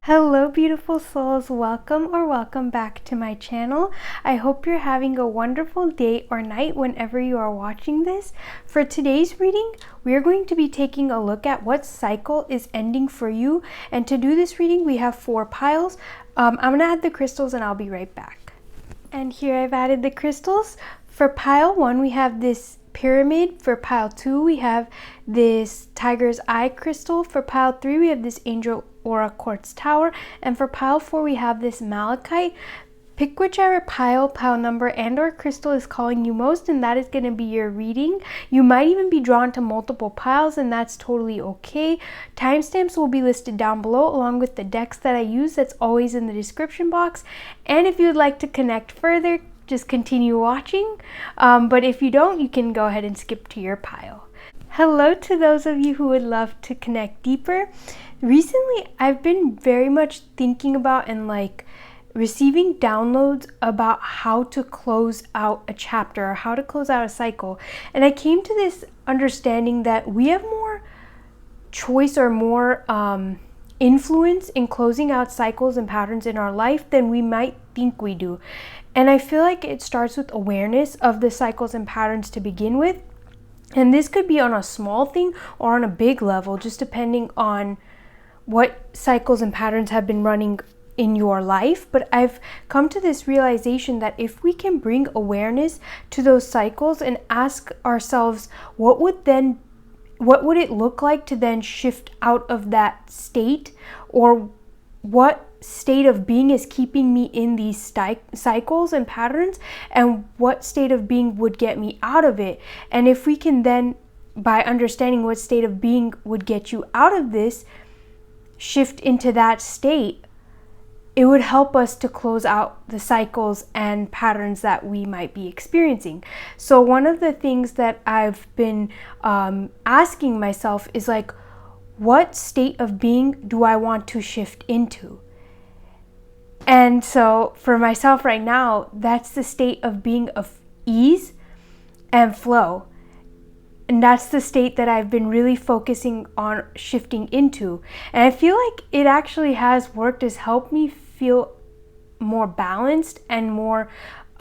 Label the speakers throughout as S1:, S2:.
S1: Hello beautiful souls, welcome back to my channel. I hope you're having a wonderful day or night whenever you are watching this. For today's reading, we are going to be taking a look at what cycle is ending for you. And to do this reading, we have 4 piles. I'm going to add the crystals and I'll be right back. And here I've added the crystals. For pile 1, we have this pyramid. For pile 2, we have this tiger's eye crystal. For pile 3, we have this angel aura quartz tower, and for pile 4 we have this malachite. Pick whichever pile number and or crystal is calling you most, and that is going to be your reading. You might even be drawn to multiple piles, and that's totally okay. Timestamps will be listed down below along with the decks that I use. That's always in the description box. And if you would like to connect further, just continue watching, but if you don't, you can go ahead and skip to your pile. Hello to those of you who would love to connect deeper. Recently, I've been very much thinking about and receiving downloads about how to close out a chapter or how to close out a cycle. And I came to this understanding that we have more choice or more influence in closing out cycles and patterns in our life than we might think we do. And I feel like it starts with awareness of the cycles and patterns to begin with. And this could be on a small thing or on a big level, just depending on what cycles and patterns have been running in your life. But I've come to this realization that if we can bring awareness to those cycles and ask ourselves, what would it look like to then shift out of that state, or what state of being is keeping me in these cycles and patterns, and what state of being would get me out of it. And if we can then, by understanding what state of being would get you out of this, shift into that state, it would help us to close out the cycles and patterns that we might be experiencing. So one of the things that I've been asking myself is what state of being do I want to shift into? And so for myself right now, that's the state of being of ease and flow. And that's the state that I've been really focusing on shifting into. And I feel like it actually has worked, has helped me feel more balanced and more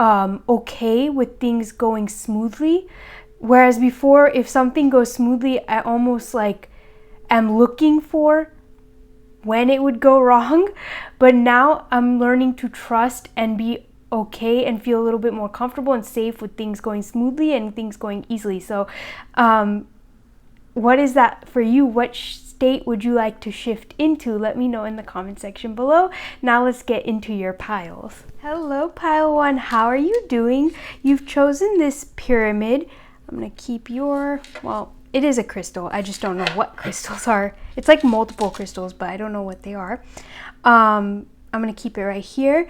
S1: okay with things going smoothly. Whereas before, if something goes smoothly, I almost am looking for when it would go wrong. But now I'm learning to trust and be okay and feel a little bit more comfortable and safe with things going smoothly and things going easily. So what is that for you? What state would you like to shift into? Let me know in the comment section below. Now let's get into your piles. Hello pile 1, how are you doing? You've chosen this pyramid. I'm gonna keep it is a crystal. I just don't know what crystals are. It's like multiple crystals, but I don't know what they are. I'm gonna keep it right here.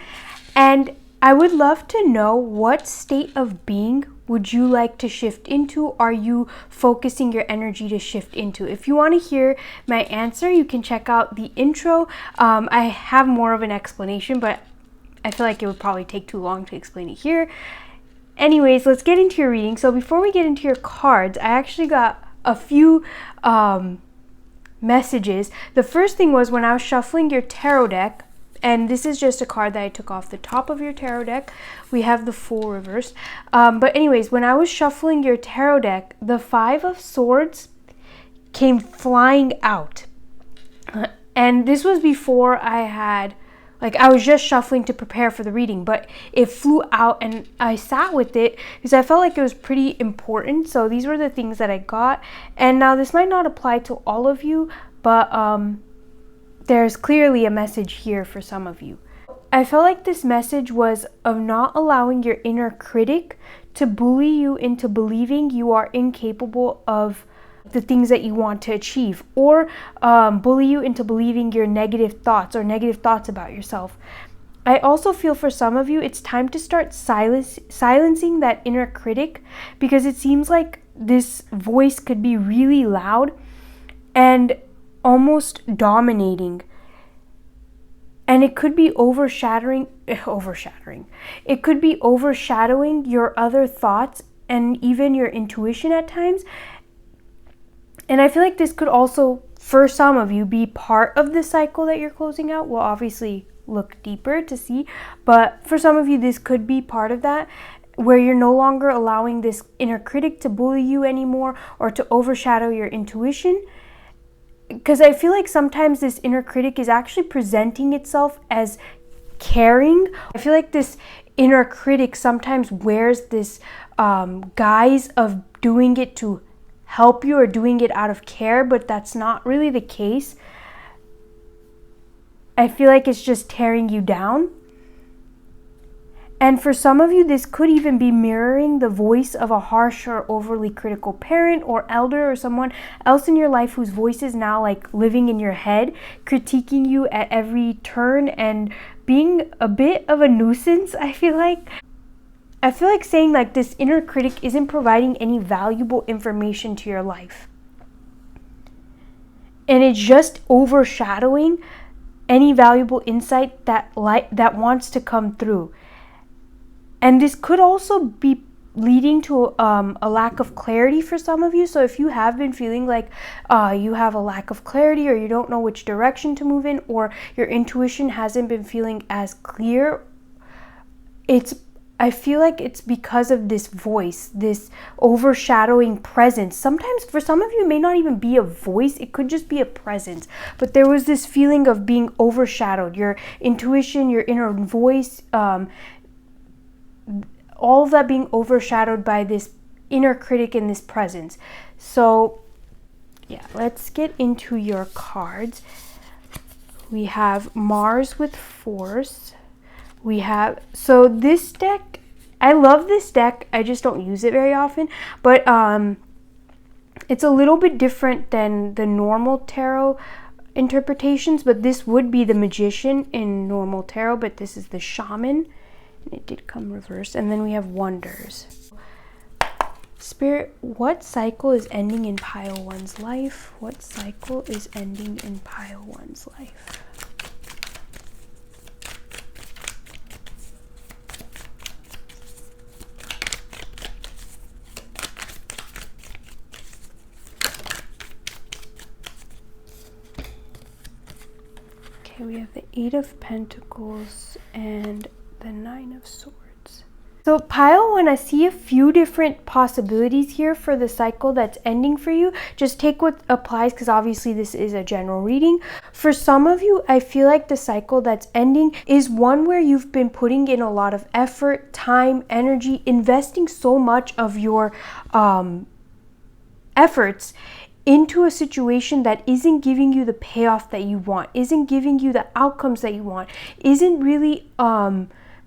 S1: And I would love to know, what state of being would you like to shift into? Are you focusing your energy to shift into? If you want to hear my answer, you can check out the intro. I have more of an explanation, but I feel like it would probably take too long to explain it here. Anyways, let's get into your reading. So before we get into your cards, I actually got a few messages. The first thing was when I was shuffling your tarot deck, and this is just a card that I took off the top of your tarot deck. We have the Fool reversed. But anyways, when I was shuffling your tarot deck, the 5 of Swords came flying out. And this was before I was just shuffling to prepare for the reading, but it flew out and I sat with it because I felt like it was pretty important. So these were the things that I got. And now this might not apply to all of you, but there's clearly a message here for some of you. I felt like this message was of not allowing your inner critic to bully you into believing you are incapable of the things that you want to achieve, or bully you into believing your negative thoughts or negative thoughts about yourself. I also feel for some of you, it's time to start silencing that inner critic, because it seems like this voice could be really loud and almost dominating, and it could be overshadowing. It could be overshadowing your other thoughts and even your intuition at times. And I feel like this could also for some of you, be part of the cycle that you're closing out. We'll obviously look deeper to see, but for some of you, this could be part of that, where you're no longer allowing this inner critic to bully you anymore or to overshadow your intuition. Because I feel like sometimes this inner critic is actually presenting itself as caring. I feel like this inner critic sometimes wears this guise of doing it to help you or doing it out of care, but that's not really the case. I feel like it's just tearing you down. And for some of you, this could even be mirroring the voice of a harsh or overly critical parent or elder or someone else in your life whose voice is now like living in your head, critiquing you at every turn and being a bit of a nuisance, I feel like. I feel like saying like this inner critic isn't providing any valuable information to your life. And it's just overshadowing any valuable insight that wants to come through. And this could also be leading to a lack of clarity for some of you. So if you have been feeling like you have a lack of clarity, or you don't know which direction to move in, or your intuition hasn't been feeling as clear, I feel like it's because of this voice, this overshadowing presence. Sometimes for some of you, it may not even be a voice. It could just be a presence. But there was this feeling of being overshadowed. Your intuition, your inner voice, all of that being overshadowed by this inner critic and this presence. So yeah, let's get into your cards. We have Mars with Force. So this deck, I love this deck. I just don't use it very often, but it's a little bit different than the normal tarot interpretations, but this would be the Magician in normal tarot, but this is the Shaman. It did come reversed. And then we have Wonders. Spirit, what cycle is ending in Pile 1's life? What cycle is ending in Pile 1's life? Okay, we have the 8 of Pentacles and the 9 of Swords. So Pile 1, I see a few different possibilities here for the cycle that's ending for you. Just take what applies, because obviously this is a general reading. For some of you, I feel like the cycle that's ending is one where you've been putting in a lot of effort, time, energy, investing so much of your efforts into a situation that isn't giving you the payoff that you want, isn't giving you the outcomes that you want, isn't really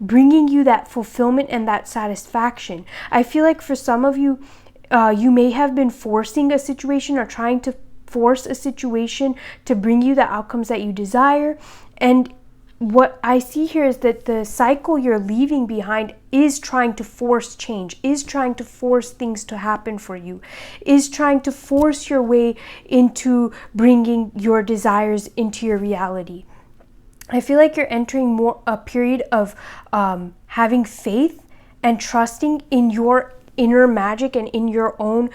S1: bringing you that fulfillment and that satisfaction. I feel like for some of you, you may have been forcing a situation or trying to force a situation to bring you the outcomes that you desire. And what I see here is that the cycle you're leaving behind is trying to force change, is trying to force things to happen for you, is trying to force your way into bringing your desires into your reality. I feel like you're entering a period of having faith and trusting in your inner magic and in your own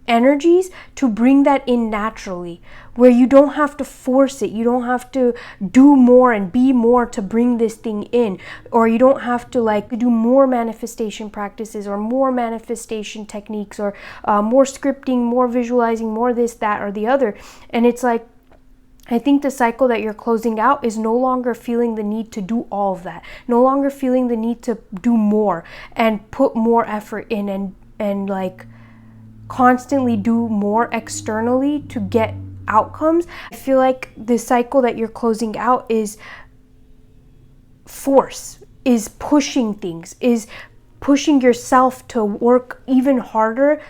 S1: energies to bring that in naturally, where you don't have to force it, you don't have to do more and be more to bring this thing in, or you don't have to like do more manifestation practices or more manifestation techniques or more scripting, more visualizing, more this, that, or the other. And it's like, I think the cycle that you're closing out is no longer feeling the need to do all of that, no longer feeling the need to do more and put more effort in and like constantly do more externally to get outcomes. I feel like the cycle that you're closing out is force, is pushing things, is pushing yourself to work even harder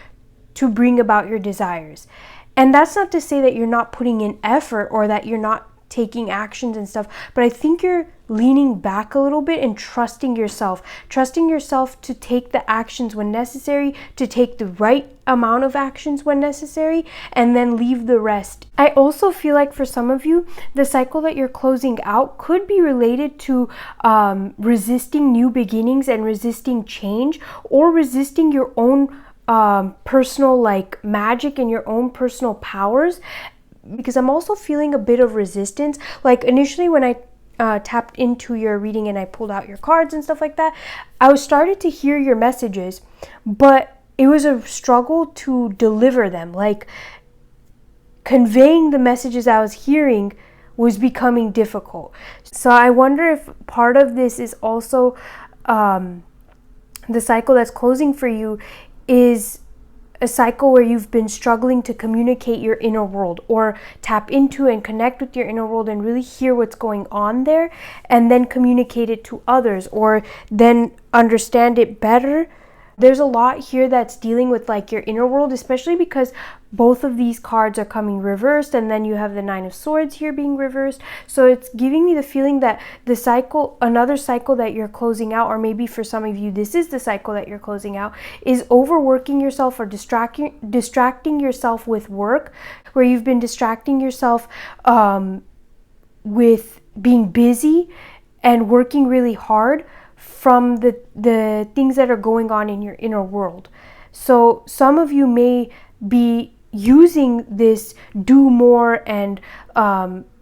S1: to bring about your desires. And that's not to say that you're not putting in effort or that you're not taking actions and stuff, but I think you're leaning back a little bit and trusting yourself to take the actions when necessary, to take the right amount of actions when necessary, and then leave the rest. I also feel like for some of you, the cycle that you're closing out could be related to resisting new beginnings and resisting change, or resisting your own personal like magic and your own personal powers, because I'm also feeling a bit of resistance. Like initially when I tapped into your reading and I pulled out your cards and stuff like that, I was started to hear your messages, but it was a struggle to deliver them. Like conveying the messages I was hearing was becoming difficult. So I wonder if part of this is also the cycle that's closing for you is a cycle where you've been struggling to communicate your inner world, or tap into and connect with your inner world and really hear what's going on there, and then communicate it to others, or then understand it better. There's a lot here that's dealing with like your inner world, especially because both of these cards are coming reversed, and then you have the Nine of Swords here being reversed. So it's giving me the feeling that the cycle, another cycle that you're closing out, or maybe for some of you this is the cycle that you're closing out, is overworking yourself or distracting yourself with work, where you've been distracting yourself with being busy and working really hard from the things that are going on in your inner world. So some of you may be using this do more and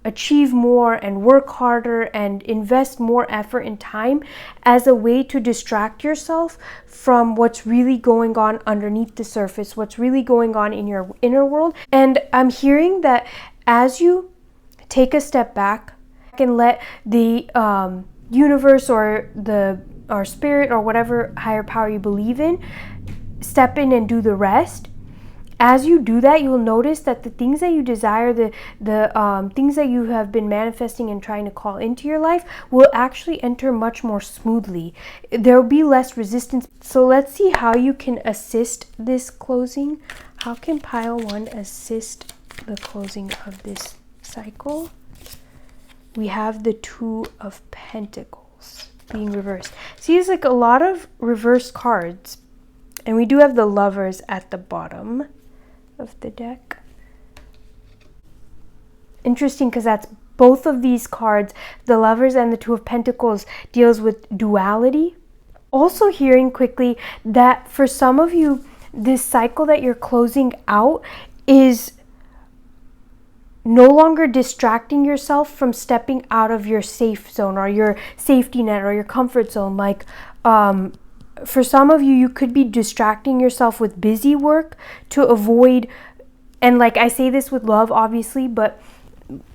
S1: achieve more and work harder and invest more effort and time as a way to distract yourself from what's really going on underneath the surface, what's really going on in your inner world. And I'm hearing that as you take a step back and let the universe or spirit or whatever higher power you believe in step in and do the rest, as you do that, you'll notice that the things that you desire, the things that you have been manifesting and trying to call into your life will actually enter much more smoothly. There will be less resistance. So let's see how you can assist this closing. How can pile 1 assist the closing of this cycle? We have the Two of Pentacles being reversed. See, it's like a lot of reverse cards. And we do have the Lovers at the bottom of the deck. Interesting, because that's both of these cards, the Lovers and the Two of Pentacles, deals with duality. Also hearing quickly that for some of you, this cycle that you're closing out is no longer distracting yourself from stepping out of your safe zone or your safety net or your comfort zone. Like for some of you, you could be distracting yourself with busy work to avoid, and like I say this with love obviously, but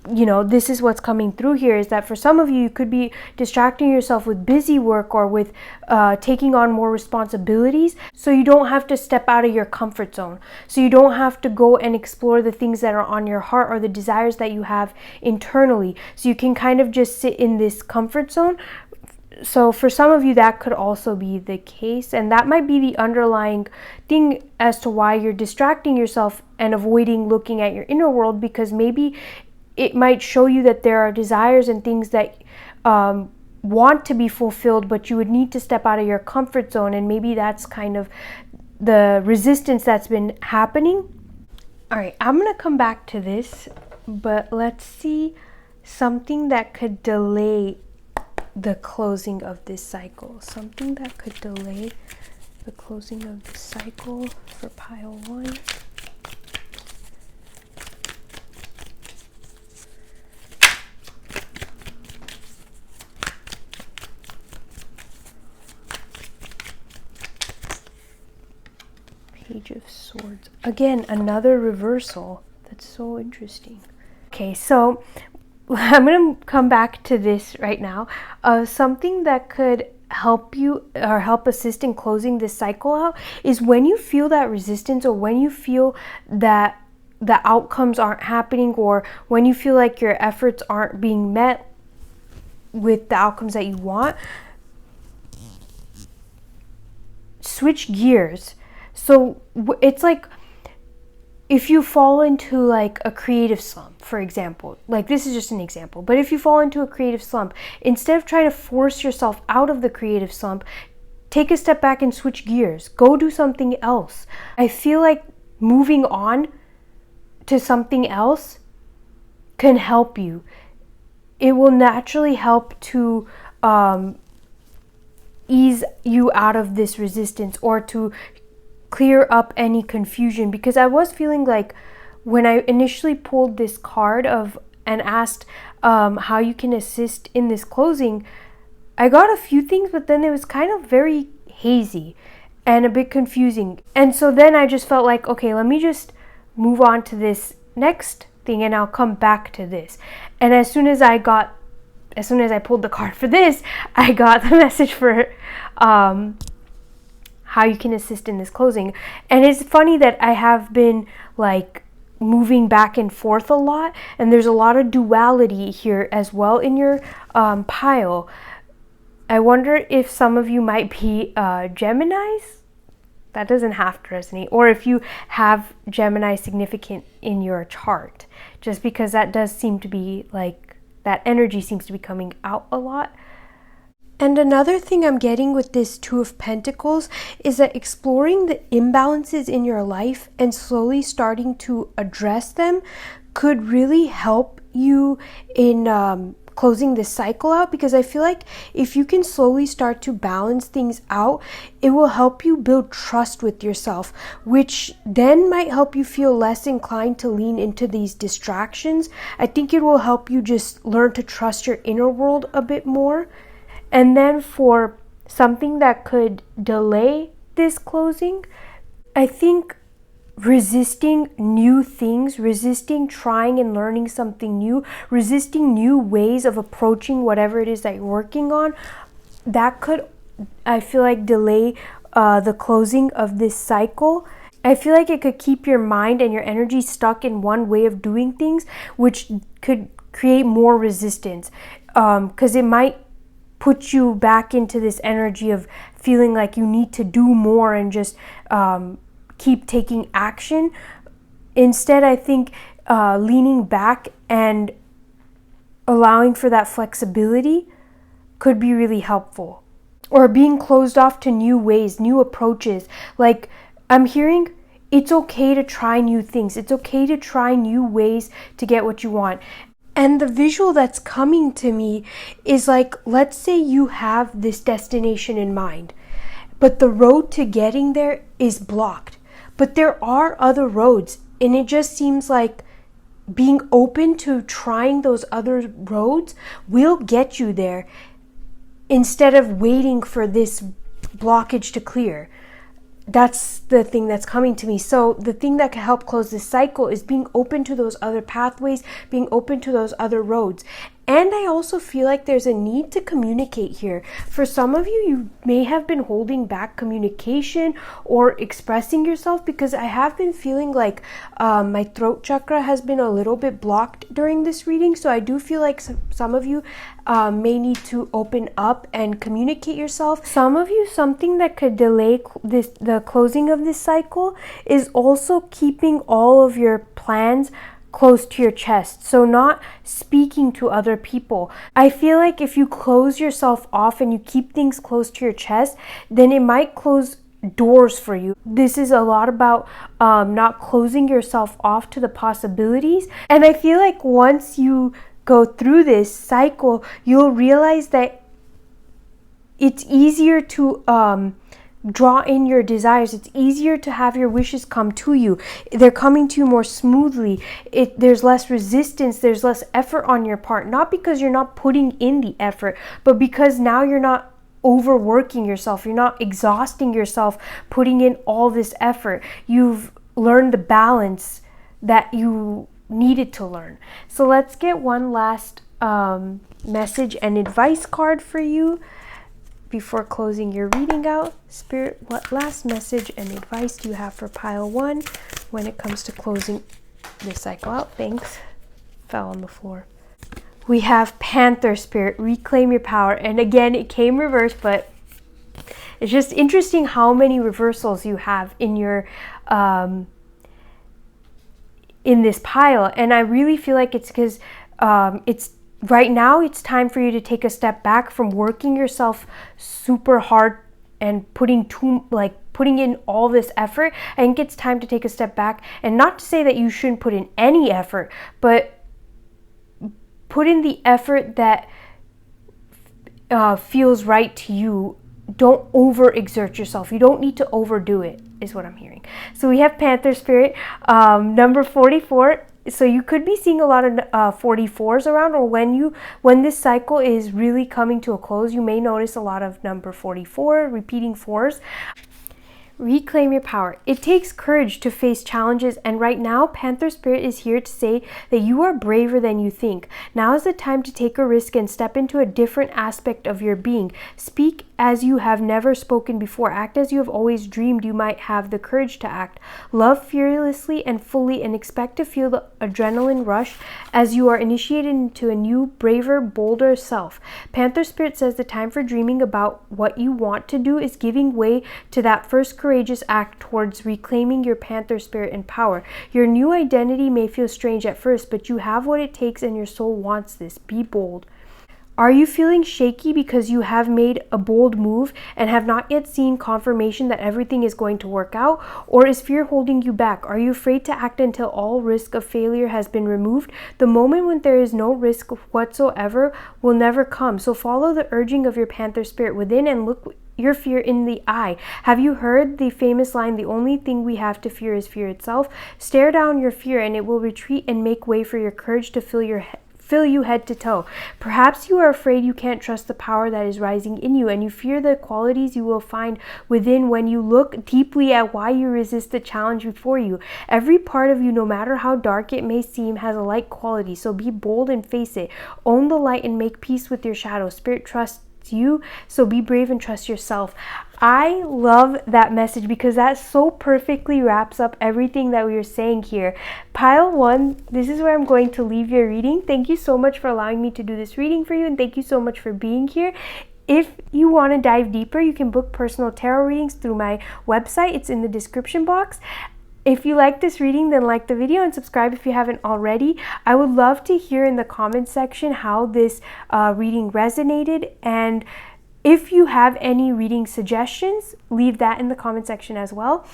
S1: you know, this is what's coming through here, is that for some of you, you could be distracting yourself with busy work or with taking on more responsibilities, so you don't have to step out of your comfort zone. So you don't have to go and explore the things that are on your heart or the desires that you have internally. So you can kind of just sit in this comfort zone. So for some of you, that could also be the case, and that might be the underlying thing as to why you're distracting yourself and avoiding looking at your inner world, because maybe it might show you that there are desires and things that want to be fulfilled, but you would need to step out of your comfort zone, and maybe that's kind of the resistance that's been happening. All right, I'm gonna come back to this, but let's see something that could delay the closing of this cycle. Something that could delay the closing of the cycle for pile 1. Page of Swords. Again, another reversal. That's so interesting. Okay, so I'm going to come back to this right now. Something that could help you or help assist in closing this cycle out is when you feel that resistance, or when you feel that the outcomes aren't happening, or when you feel like your efforts aren't being met with the outcomes that you want, switch gears. So it's like if you fall into like a creative slump, for example, like this is just an example, but if you fall into a creative slump, instead of trying to force yourself out of the creative slump, take a step back and switch gears. Go do something else. I feel like moving on to something else can help you. It will naturally help to ease you out of this resistance, or to clear up any confusion, because I was feeling like when I initially pulled this card and asked how you can assist in this closing, I got a few things, but then it was kind of very hazy and a bit confusing. And so then I just felt like, okay, let me just move on to this next thing and I'll come back to this. And as soon as I pulled the card for this, I got the message for how you can assist in this closing. And it's funny that I have been like moving back and forth a lot, and there's a lot of duality here as well in your pile. I wonder if some of you might be Geminis. That doesn't have to resonate. Or if you have Gemini significant in your chart, just because that does seem to be like, that energy seems to be coming out a lot. And another thing I'm getting with this Two of Pentacles is that exploring the imbalances in your life and slowly starting to address them could really help you in closing this cycle out, because I feel like if you can slowly start to balance things out, it will help you build trust with yourself, which then might help you feel less inclined to lean into these distractions. I think it will help you just learn to trust your inner world a bit more. And then for something that could delay this closing, I think resisting new things, resisting trying and learning something new, resisting new ways of approaching whatever it is that you're working on, that could, I feel like, delay the closing of this cycle. I feel like it could keep your mind and your energy stuck in one way of doing things, which could create more resistance, because it might put you back into this energy of feeling like you need to do more and just keep taking action. Instead, I think leaning back and allowing for that flexibility could be really helpful. Or being closed off to new ways, new approaches. Like, I'm hearing it's okay to try new things. It's okay to try new ways to get what you want. And the visual that's coming to me is like, let's say you have this destination in mind, but the road to getting there is blocked. But there are other roads, and it just seems like being open to trying those other roads will get you there instead of waiting for this blockage to clear. That's the thing that's coming to me. So the thing that can help close this cycle is being open to those other pathways, being open to those other roads. And I also feel like there's a need to communicate here. For some of you, you may have been holding back communication or expressing yourself, because I have been feeling like my throat chakra has been a little bit blocked during this reading. So I do feel like some of you may need to open up and communicate yourself. Some of you, something that could delay the closing of this cycle is also keeping all of your plans close to your chest, so not speaking to other people. I feel like if you close yourself off and you keep things close to your chest, then it might close doors for you. This is a lot about not closing yourself off to the possibilities. And I feel like once you go through this cycle, you'll realize that it's easier to draw in your desires. It's easier to have your wishes come to you. They're coming to you more smoothly. There's less resistance. There's less effort on your part. Not because you're not putting in the effort, but because now you're not overworking yourself. You're not exhausting yourself putting in all this effort. You've learned the balance that you needed to learn. So let's get one last message and advice card for you before closing your reading out. Spirit, what last message and advice do you have for pile 1 when it comes to closing this cycle out? Thanks. Fell on the floor. We have Panther Spirit, reclaim your power. And again, it came reversed, but it's just interesting how many reversals you have in your in this pile. And I really feel like it's because it's right now it's time for you to take a step back from working yourself super hard and putting in all this effort. I think it's time to take a step back, and not to say that you shouldn't put in any effort, but put in the effort that feels right to you don't overexert yourself. You don't need to overdo it, is what I'm hearing. So we have Panther Spirit, number 44. So you could be seeing a lot of 44s around, or when this cycle is really coming to a close, you may notice a lot of number 44, repeating fours. Reclaim your power. It takes courage to face challenges, and right now Panther Spirit is here to say that you are braver than you think. Now is the time to take a risk and step into a different aspect of your being. Speak as you have never spoken before. Act as you have always dreamed you might have the courage to act. Love fearlessly and fully, and expect to feel the adrenaline rush as you are initiated into a new, braver, bolder self. Panther Spirit says the time for dreaming about what you want to do is giving way to that first courageous act towards reclaiming your Panther Spirit and power. Your new identity may feel strange at first, but you have what it takes and your soul wants this. Be bold. Are you feeling shaky because you have made a bold move and have not yet seen confirmation that everything is going to work out? Or is fear holding you back? Are you afraid to act until all risk of failure has been removed? The moment when there is no risk whatsoever will never come. So follow the urging of your Panther Spirit within and look your fear in the eye. Have you heard the famous line, the only thing we have to fear is fear itself? Stare down your fear and it will retreat and make way for your courage to fill you head to toe. Perhaps you are afraid you can't trust the power that is rising in you, and you fear the qualities you will find within when you look deeply at why you resist the challenge before you. Every part of you, no matter how dark it may seem, has a light quality, so be bold and face it. Own the light and make peace with your shadow. Spirit trusts you, so be brave and trust yourself. I love that message because that so perfectly wraps up everything that we were saying here. Pile 1, this is where I'm going to leave your reading. Thank you so much for allowing me to do this reading for you, and thank you so much for being here. If you want to dive deeper, you can book personal tarot readings through my website. It's in the description box. If you like this reading, then like the video and subscribe if you haven't already. I would love to hear in the comments section how this reading resonated, and if you have any reading suggestions, leave that in the comment section as well.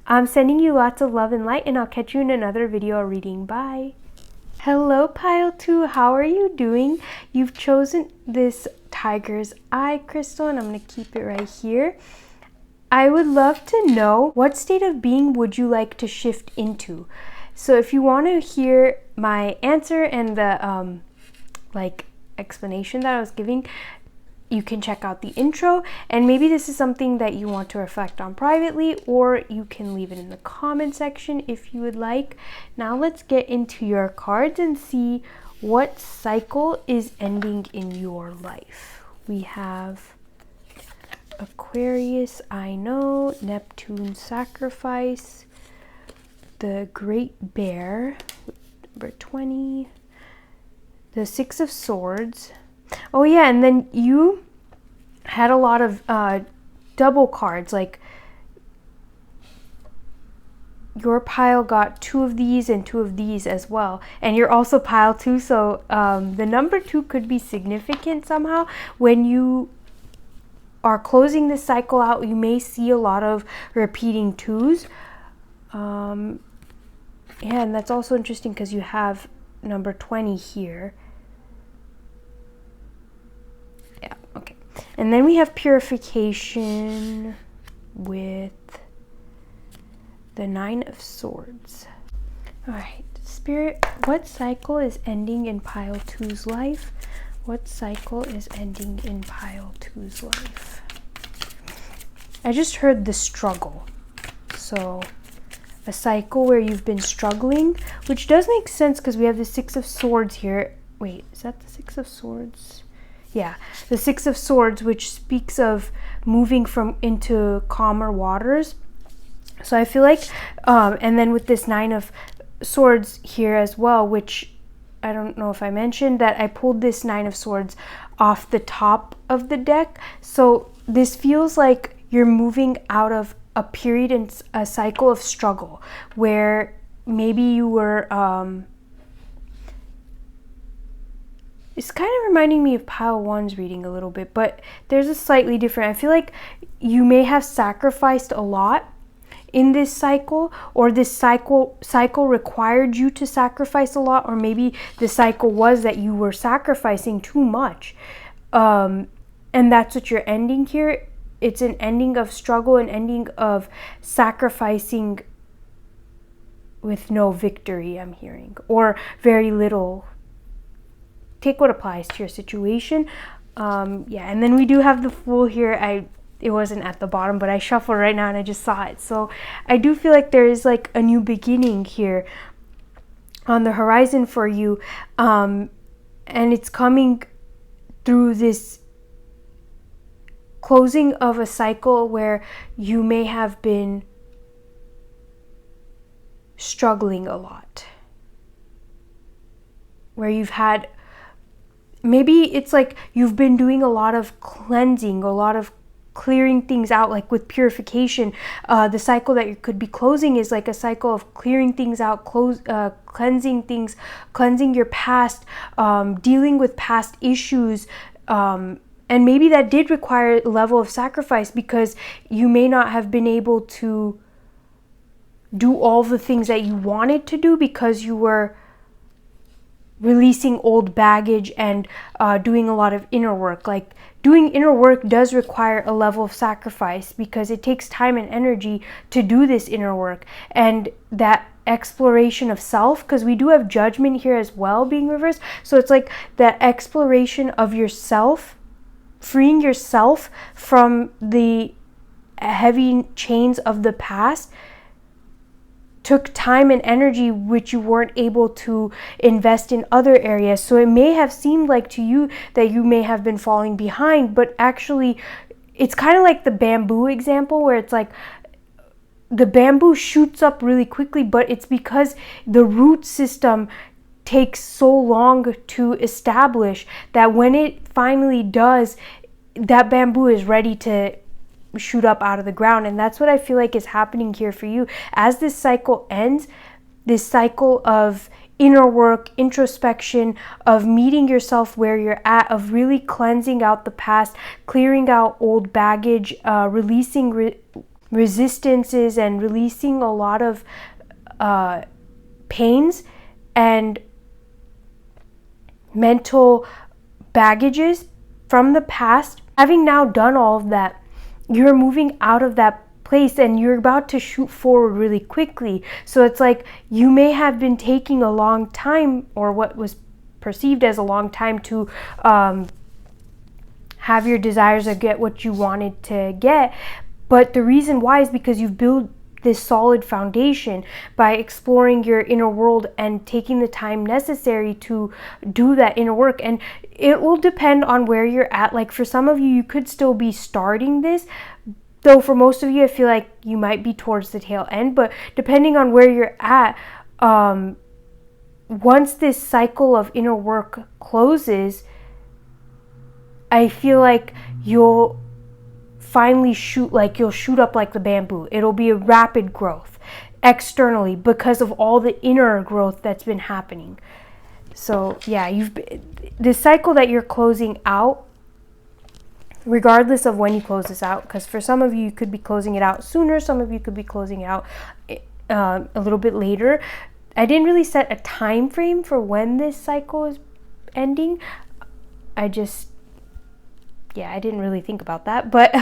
S1: I'm sending you lots of love and light, and I'll catch you in another video or reading. Bye. Hello Pile 2, how are you doing? You've chosen this Tiger's Eye crystal, and I'm going to keep it right here. I would love to know, what state of being would you like to shift into? So if you want to hear my answer and the explanation that I was giving, you can check out the intro, and maybe this is something that you want to reflect on privately, or you can leave it in the comment section if you would like. Now let's get into your cards and see what cycle is ending in your life. We have Aquarius, I know, Neptune, Sacrifice, the Great Bear, number 20, the Six of Swords. Oh yeah, and then you had a lot of double cards, like your pile got 2 of these and 2 of these as well, and you're also pile 2, so the number 2 could be significant somehow. When you are closing this cycle out, you may see a lot of repeating 2s. Yeah, and that's also interesting because you have number 20 here. Yeah, okay. And then we have purification with the 9 of Swords. All right, Spirit, what cycle is ending in pile 2's life? What cycle is ending in pile 2's life? I just heard the struggle. So a cycle where you've been struggling, which does make sense because we have the 6 of Swords here. Wait, is that the 6 of Swords? Yeah, the 6 of Swords, which speaks of moving into calmer waters. So I feel like, and then with this 9 of Swords here as well, which I don't know if I mentioned that I pulled this 9 of Swords off the top of the deck. So this feels like you're moving out of a period and a cycle of struggle where maybe you were, it's kind of reminding me of pile 1's reading a little bit, but there's a slightly different. I feel like you may have sacrificed a lot in this cycle, or this cycle required you to sacrifice a lot, or maybe the cycle was that you were sacrificing too much, and that's what you're ending here. it's an ending of struggle, an ending of sacrificing with no victory, I'm hearing, or very little. Take what applies to your situation. Yeah, and then we do have the Fool here. It wasn't at the bottom, but I shuffled right now and I just saw it. So I do feel like there is like a new beginning here on the horizon for you, and it's coming through this closing of a cycle where you may have been struggling a lot, where you've had, maybe it's like you've been doing a lot of cleansing, a lot of clearing things out, like with purification. The cycle that you could be closing is like a cycle of clearing things out, cleansing things, cleansing your past, dealing with past issues, and maybe that did require a level of sacrifice, because you may not have been able to do all the things that you wanted to do because you were releasing old baggage and doing a lot of inner work. Like, doing inner work does require a level of sacrifice, because it takes time and energy to do this inner work. And that exploration of self, because we do have Judgment here as well being reversed, so it's like that exploration of yourself, freeing yourself from the heavy chains of the past, took time and energy which you weren't able to invest in other areas. So it may have seemed like to you that you may have been falling behind, but actually it's kind of like the bamboo example, where it's like the bamboo shoots up really quickly, but it's because the root system takes so long to establish that when it finally does, that bamboo is ready to shoot up out of the ground. And that's what I feel like is happening here for you as this cycle ends, this cycle of inner work, introspection, of meeting yourself where you're at, of really cleansing out the past, clearing out old baggage, releasing resistances, and releasing a lot of pains and mental baggages from the past. Having now done all of that, you're moving out of that place and you're about to shoot forward really quickly. So it's like you may have been taking a long time, or what was perceived as a long time, to have your desires or get what you wanted to get. But the reason why is because you've built this solid foundation by exploring your inner world and taking the time necessary to do that inner work. And it will depend on where you're at. Like, for some of you, you could still be starting this, though for most of you, I feel like you might be towards the tail end. But depending on where you're at, once this cycle of inner work closes, I feel like you'll finally you'll shoot up like the bamboo. It'll be a rapid growth externally because of all the inner growth that's been happening. So yeah, this cycle that you're closing out, regardless of when you close this out, because for some of you, you could be closing it out sooner, some of you could be closing it out a little bit later. I didn't really set a time frame for when this cycle is ending. I didn't really think about that, but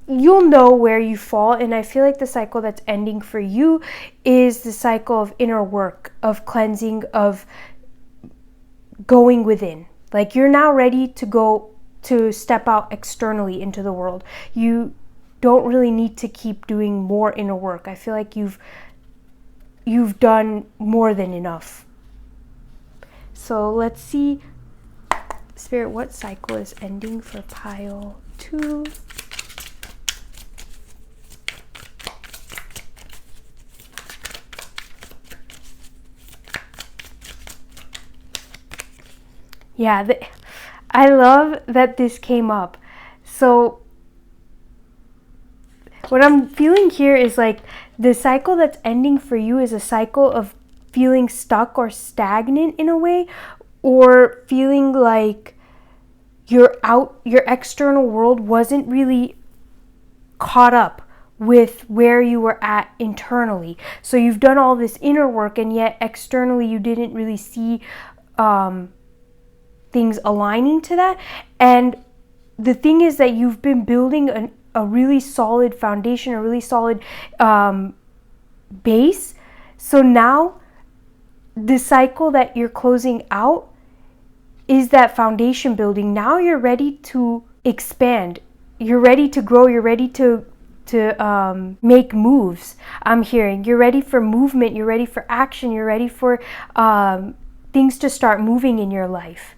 S1: you'll know where you fall. And I feel like the cycle that's ending for you is the cycle of inner work, of cleansing, of going within. Like, you're now ready to go to step out externally into the world. You don't really need to keep doing more inner work. I feel like you've done more than enough. So let's see, Spirit, what cycle is ending for pile 2? Yeah, I love that this came up. So what I'm feeling here is like the cycle that's ending for you is a cycle of feeling stuck or stagnant in a way, or feeling like your external world wasn't really caught up with where you were at internally. So you've done all this inner work, and yet externally you didn't really see things aligning to that. And the thing is that you've been building a really solid foundation, a really solid base. So now the cycle that you're closing out is that foundation building. Now you're ready to expand. You're ready to grow. You're ready to make moves. I'm hearing you're ready for movement. You're ready for action. You're ready for things to start moving in your life.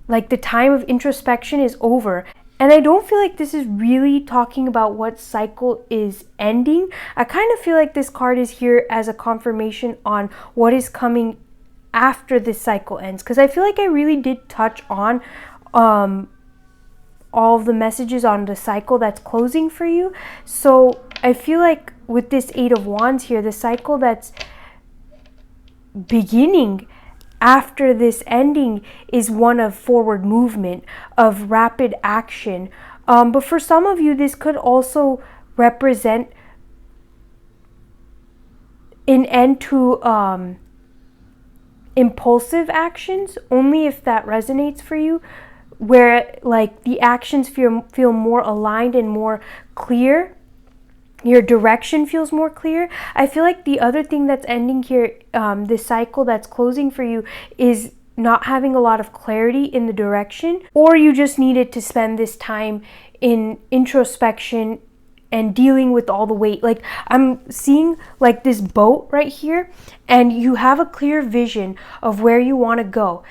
S1: Like the time of introspection is over. And I don't feel like this is really talking about what cycle is ending. I kind of feel like this card is here as a confirmation on what is coming after this cycle ends. Because I feel like I really did touch on all of the messages on the cycle that's closing for you. So I feel like with this 8 of Wands here, the cycle that's beginning after this ending is one of forward movement, of rapid action. But for some of you, this could also represent an end to impulsive actions, only if that resonates for you, where like the actions feel more aligned and more clear. Your direction feels more clear. I feel like the other thing that's ending here, this cycle that's closing for you, is not having a lot of clarity in the direction, or you just needed to spend this time in introspection and dealing with all the weight. Like I'm seeing like this boat right here, and you have a clear vision of where you want to go.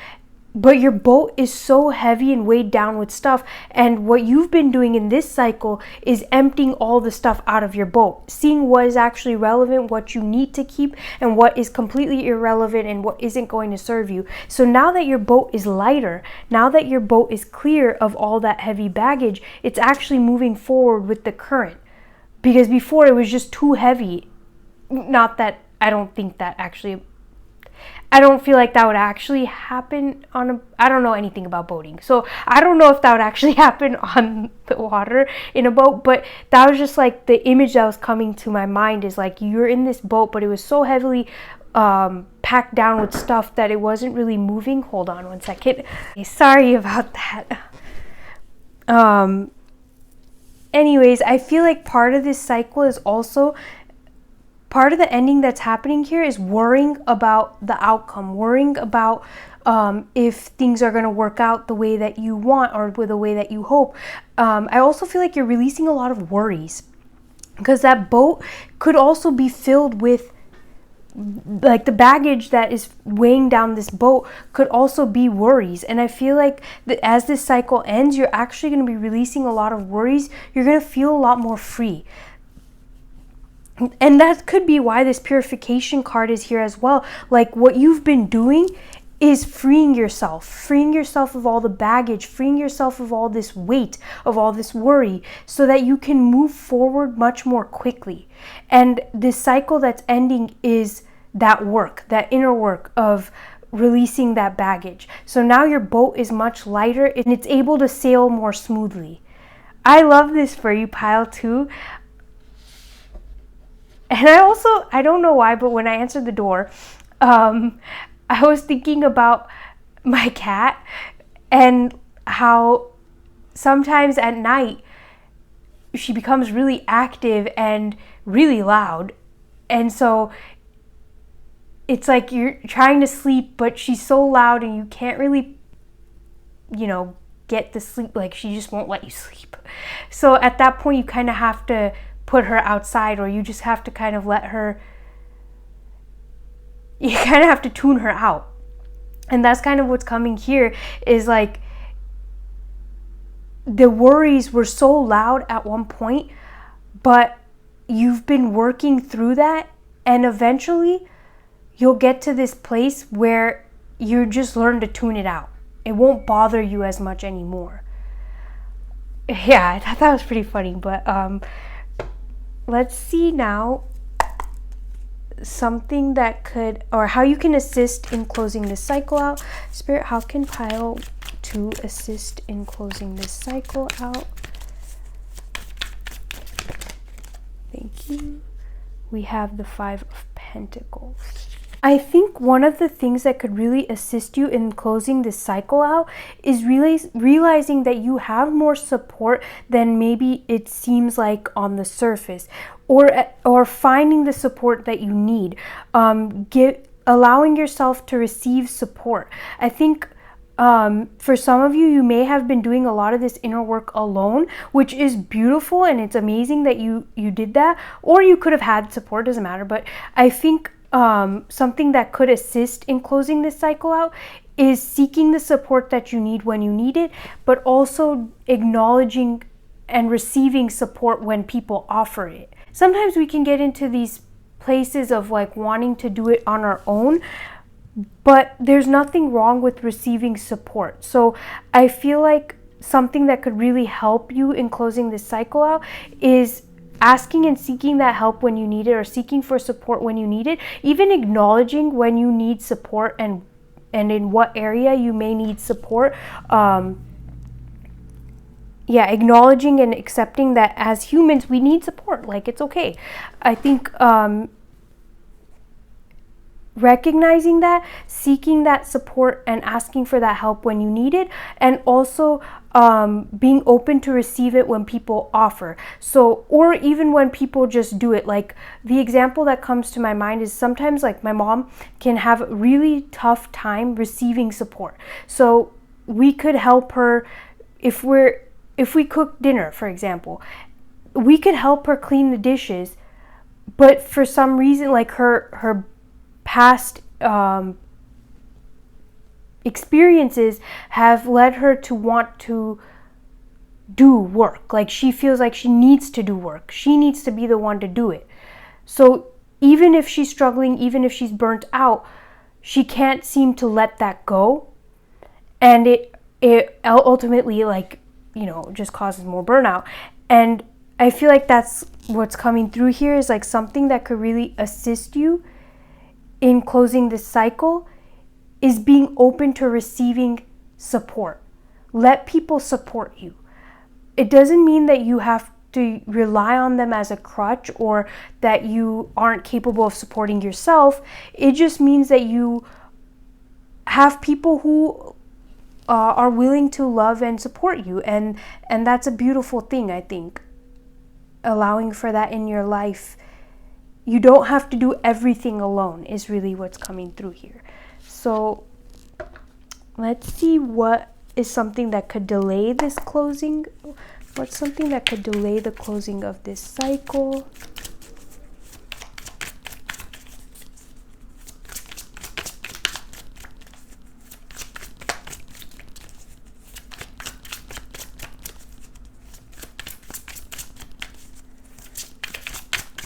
S1: But your boat is so heavy and weighed down with stuff, and what you've been doing in this cycle is emptying all the stuff out of your boat, seeing what is actually relevant, what you need to keep, and what is completely irrelevant and what isn't going to serve you. So now that your boat is lighter, now that your boat is clear of all that heavy baggage, it's actually moving forward with the current. Because before it was just too heavy. Not that I don't think that actually... I don't feel like that would actually happen I don't know anything about boating. So I don't know if that would actually happen on the water in a boat, but that was just like the image that was coming to my mind, is like you're in this boat, but it was so heavily packed down with stuff that it wasn't really moving. Hold on one second. Okay, sorry about that. Anyways, I feel like part of this cycle is also... part of the ending that's happening here is worrying about the outcome, worrying about if things are going to work out the way that you want or with the way that you hope. I also feel like you're releasing a lot of worries, because that boat could also be filled with, like, the baggage that is weighing down this boat could also be worries. And I feel like as this cycle ends, you're actually going to be releasing a lot of worries. You're going to feel a lot more free. And that could be why this purification card is here as well. Like, what you've been doing is freeing yourself of all the baggage, freeing yourself of all this weight, of all this worry, so that you can move forward much more quickly. And this cycle that's ending is that work, that inner work of releasing that baggage. So now your boat is much lighter and it's able to sail more smoothly. I love this for you, pile 2. And I don't know why, but when I answered the door, I was thinking about my cat and how sometimes at night she becomes really active and really loud. And so it's like you're trying to sleep, but she's so loud and you can't really, get to sleep. Like, she just won't let you sleep. So at that point, you kind of have to put her outside, or you just have to kind of you kind of have to tune her out. And that's kind of what's coming here, is like the worries were so loud at one point, but you've been working through that, and eventually you'll get to this place where you just learn to tune it out. It won't bother you as much anymore. Yeah, I thought that was pretty funny, but let's see now something that could, or how you can assist in closing this cycle out. Spirit, how can pile 2 assist in closing this cycle out? Thank you. We have the 5 of Pentacles. I think one of the things that could really assist you in closing this cycle out is really realizing that you have more support than maybe it seems like on the surface, or finding the support that you need. Allowing yourself to receive support. I think for some of you, you may have been doing a lot of this inner work alone, which is beautiful, and it's amazing that you did that. Or you could have had support, doesn't matter. But I think something that could assist in closing this cycle out is seeking the support that you need when you need it, but also acknowledging and receiving support when people offer it. Sometimes we can get into these places of like wanting to do it on our own, but there's nothing wrong with receiving support. So I feel like something that could really help you in closing this cycle out is asking and seeking that help when you need it, or seeking for support when you need it, even acknowledging when you need support and in what area you may need support. Acknowledging and accepting that as humans we need support, like it's okay. I think recognizing that, seeking that support and asking for that help when you need it, and also being open to receive it when people offer. So, or even when people just do it. Like the example that comes to my mind is sometimes like my mom can have a really tough time receiving support. So we could help her if we cook dinner, for example. We could help her clean the dishes, but for some reason, like her past experiences have led her to want to do work. Like she feels like she needs to do work. She needs to be the one to do it. So even if she's struggling, even if she's burnt out, she can't seem to let that go. And it ultimately, like, you know, just causes more burnout. And I feel like that's what's coming through here, is like something that could really assist you in closing this cycle is being open to receiving support. Let people support you. It doesn't mean that you have to rely on them as a crutch, or that you aren't capable of supporting yourself. It just means that you have people who are willing to love and support you, and that's a beautiful thing. I think allowing for that in your life. You don't have to do everything alone is really what's coming through here. So let's see what is something that could delay this closing. What's something that could delay the closing of this cycle?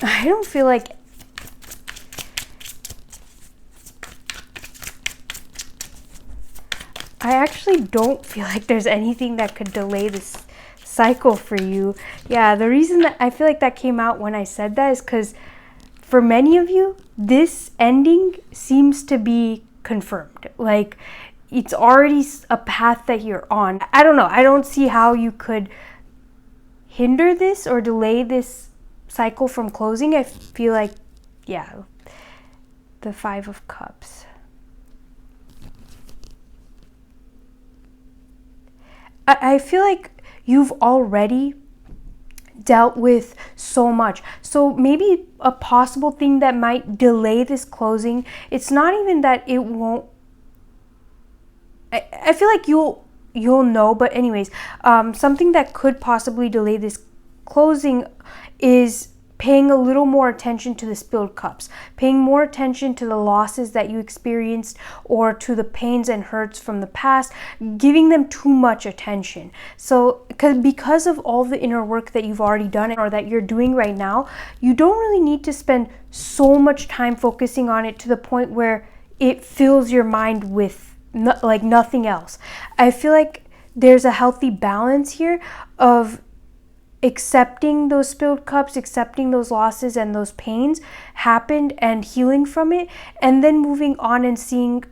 S1: I don't feel like I actually don't feel like there's anything that could delay this cycle for you. Yeah, the reason that I feel like that came out when I said that is because for many of you, this ending seems to be confirmed. Like it's already a path that you're on. I don't know. I don't see how you could hinder this or delay this cycle from closing. I feel like, yeah, the 5 of Cups. I feel like you've already dealt with so much. So maybe a possible thing that might delay this closing, it's not even that it won't, I feel like you'll know, but anyways, something that could possibly delay this closing is paying a little more attention to the spilled cups, paying more attention to the losses that you experienced or to the pains and hurts from the past, giving them too much attention. So because of all the inner work that you've already done or that you're doing right now, you don't really need to spend so much time focusing on it to the point where it fills your mind with like nothing else. I feel like there's a healthy balance here of accepting those spilled cups, accepting those losses and those pains happened and healing from it, and then moving on and seeing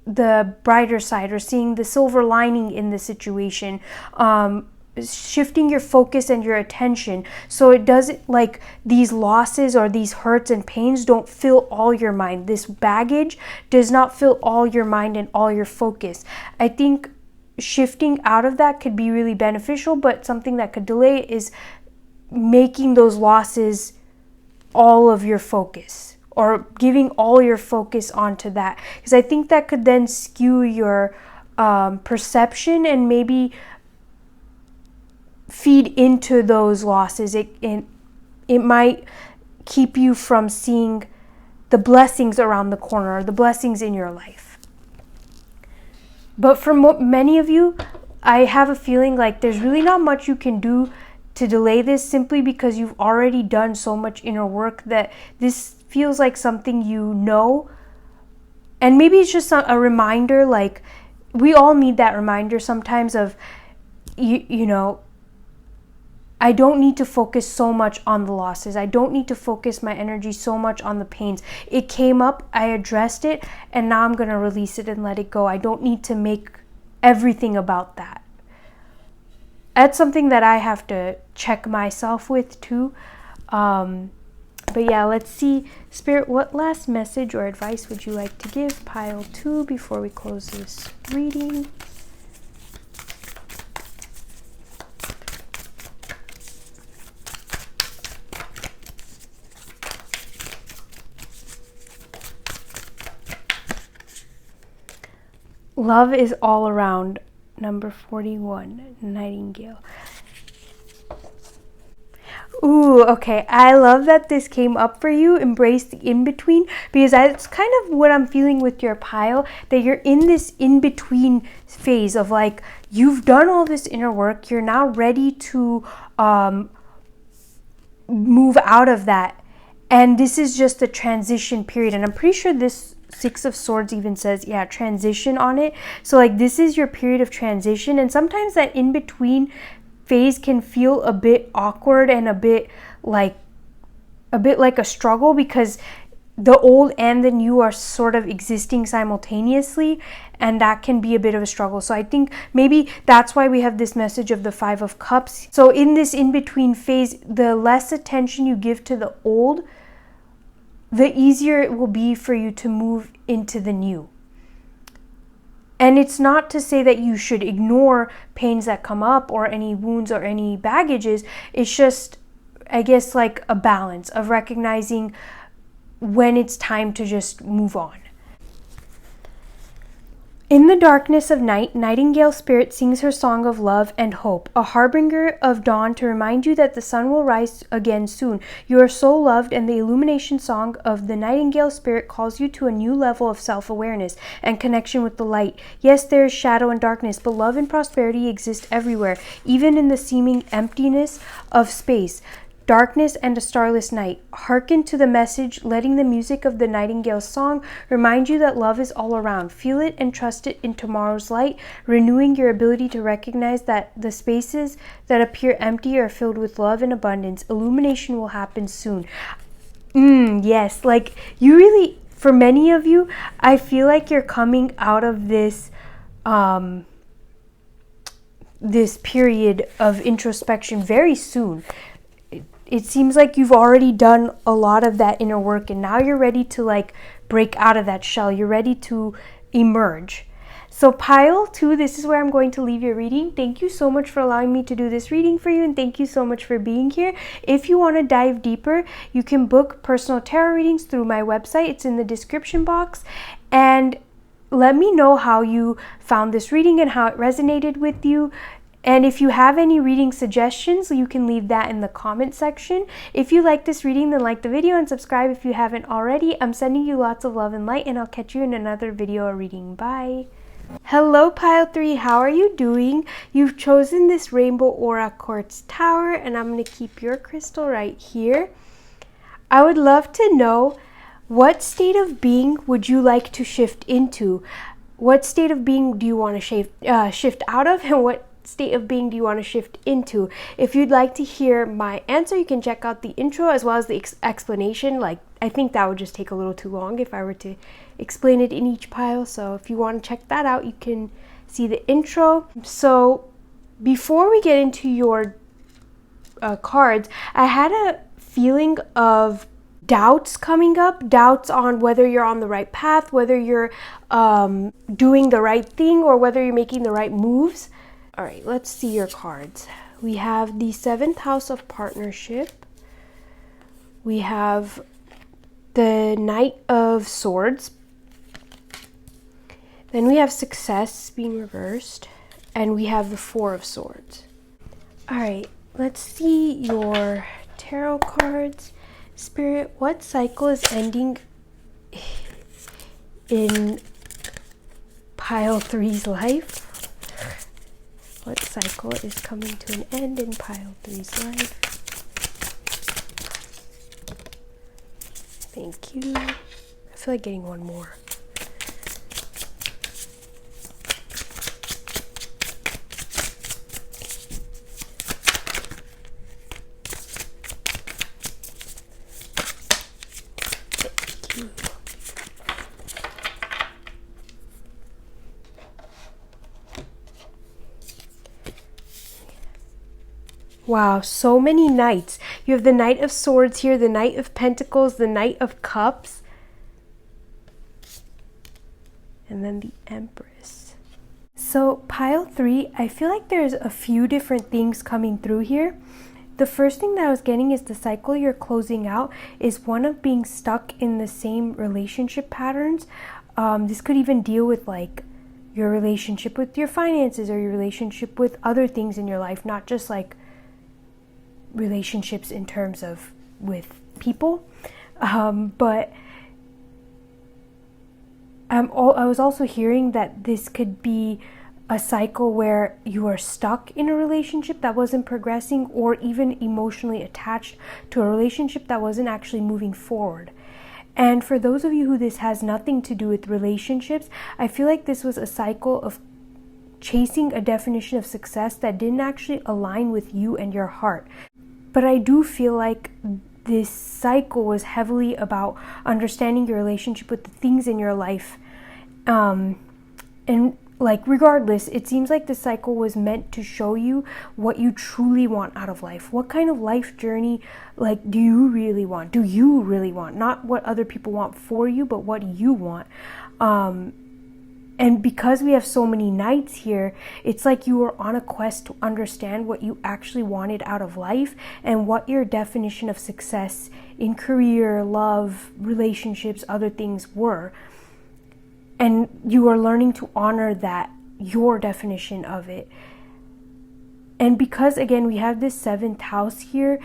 S1: the brighter side or seeing the silver lining in the situation, shifting your focus and your attention so it doesn't, like, these losses or these hurts and pains don't fill all your mind. This baggage does not fill all your mind and all your focus. I think shifting out of that could be really beneficial, but something that could delay it is making those losses all of your focus, or giving all your focus onto that, because I think that could then skew your perception and maybe feed into those losses. It might keep you from seeing the blessings around the corner, or the blessings in your life. But for many of you, I have a feeling like there's really not much you can do to delay this, simply because you've already done so much inner work that this feels like something you know. And maybe it's just a reminder, like we all need that reminder sometimes of, you know, I don't need to focus so much on the losses. I don't need to focus my energy so much on the pains. It came up, I addressed it, and now I'm going to release it and let it go. I don't need to make everything about that. That's something that I have to check myself with too. But yeah, let's see. Spirit, what last message or advice would you like to give pile 2 before we close this reading? Love is all around. Number 41, Nightingale. Ooh, okay. I love that this came up for you. Embrace the in-between, because that's kind of what I'm feeling with your pile, that you're in this in-between phase of, like, you've done all this inner work. You're now ready to move out of that. And this is just a transition period. And I'm pretty sure this Six of Swords even says, yeah, transition on it. So, like, this is your period of transition. And sometimes that in-between phase can feel a bit awkward and a bit like a struggle, because the old and the new are sort of existing simultaneously, and that can be a bit of a struggle. So I think maybe that's why we have this message of the 5 of Cups. So in this in-between phase, the less attention you give to the old, the easier it will be for you to move into the new. And it's not to say that you should ignore pains that come up or any wounds or any baggages. It's just, I guess, like a balance of recognizing when it's time to just move on. In the darkness of night, Nightingale Spirit sings her song of love and hope, a harbinger of dawn to remind you that the sun will rise again soon. You are so loved, and the illumination song of the Nightingale Spirit calls you to a new level of self-awareness and connection with the light. Yes, there is shadow and darkness, but love and prosperity exist everywhere, even in the seeming emptiness of space. Darkness and a starless night. Hearken to the message, letting the music of the Nightingale's song remind you that love is all around. Feel it and trust it in tomorrow's light, renewing your ability to recognize that the spaces that appear empty are filled with love and abundance. Illumination will happen soon. Yes, like you really, for many of you, I feel like you're coming out of this this period of introspection very soon. It seems like you've already done a lot of that inner work, and now you're ready to, like, break out of that shell. You're ready to emerge. So pile 2, this is where I'm going to leave your reading. Thank you so much for allowing me to do this reading for you, and thank you so much for being here. If you want to dive deeper, you can book personal tarot readings through my website. It's in the description box. And let me know how you found this reading and how it resonated with you. And if you have any reading suggestions, you can leave that in the comment section. If you like this reading, then like the video and subscribe if you haven't already. I'm sending you lots of love and light, and I'll catch you in another video or reading. Bye. Hello pile 3, how are you doing? You've chosen this Rainbow Aura Quartz Tower, and I'm going to keep your crystal right here. I would love to know, what state of being would you like to shift into? What state of being do you want to shift out of, and what state of being do you want to shift into? If you'd like to hear my answer, you can check out the intro as well as the explanation. Like, I think that would just take a little too long if I were to explain it in each pile. So if you want to check that out, you can see the intro. So before we get into your cards, I had a feeling of doubts coming up, doubts on whether you're on the right path, whether you're doing the right thing, or whether you're making the right moves. All right, let's see your cards. We have the 7th house of partnership. We have the Knight of Swords. Then we have success being reversed. And we have the 4 of Swords. All right, let's see your tarot cards. Spirit, what cycle is ending in pile 3's life? What cycle is coming to an end in pile 3's life? Thank you. I feel like getting one more. Wow, so many knights. You have the Knight of Swords here, the Knight of Pentacles, the Knight of Cups, and then the Empress. So pile 3, I feel like there's a few different things coming through here. The first thing that I was getting is the cycle you're closing out is one of being stuck in the same relationship patterns. This could even deal with like your relationship with your finances or your relationship with other things in your life, not just like relationships in terms of with people, but I was also hearing that this could be a cycle where you are stuck in a relationship that wasn't progressing, or even emotionally attached to a relationship that wasn't actually moving forward. And for those of you who this has nothing to do with relationships, I feel like this was a cycle of chasing a definition of success that didn't actually align with you and your heart. But I do feel like this cycle was heavily about understanding your relationship with the things in your life. And like regardless, it seems like the cycle was meant to show you what you truly want out of life. What kind of life journey like do you really want? Do you really want? Not what other people want for you, but what you want. And because we have so many knights here, it's like you were on a quest to understand what you actually wanted out of life and what your definition of success in career, love, relationships, other things were. And you are learning to honor that, your definition of it. And because, again, we have this 7th house here,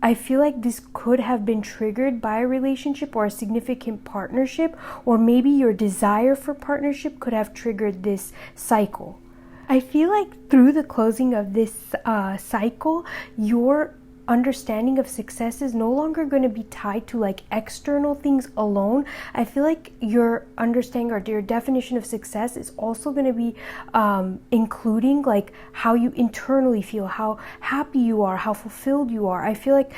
S1: I feel like this could have been triggered by a relationship or a significant partnership, or maybe your desire for partnership could have triggered this cycle. I feel like through the closing of this cycle, your understanding of success is no longer going to be tied to like external things alone. I feel like your understanding or your definition of success is also going to be including like how you internally feel, how happy you are, how fulfilled you are. I feel like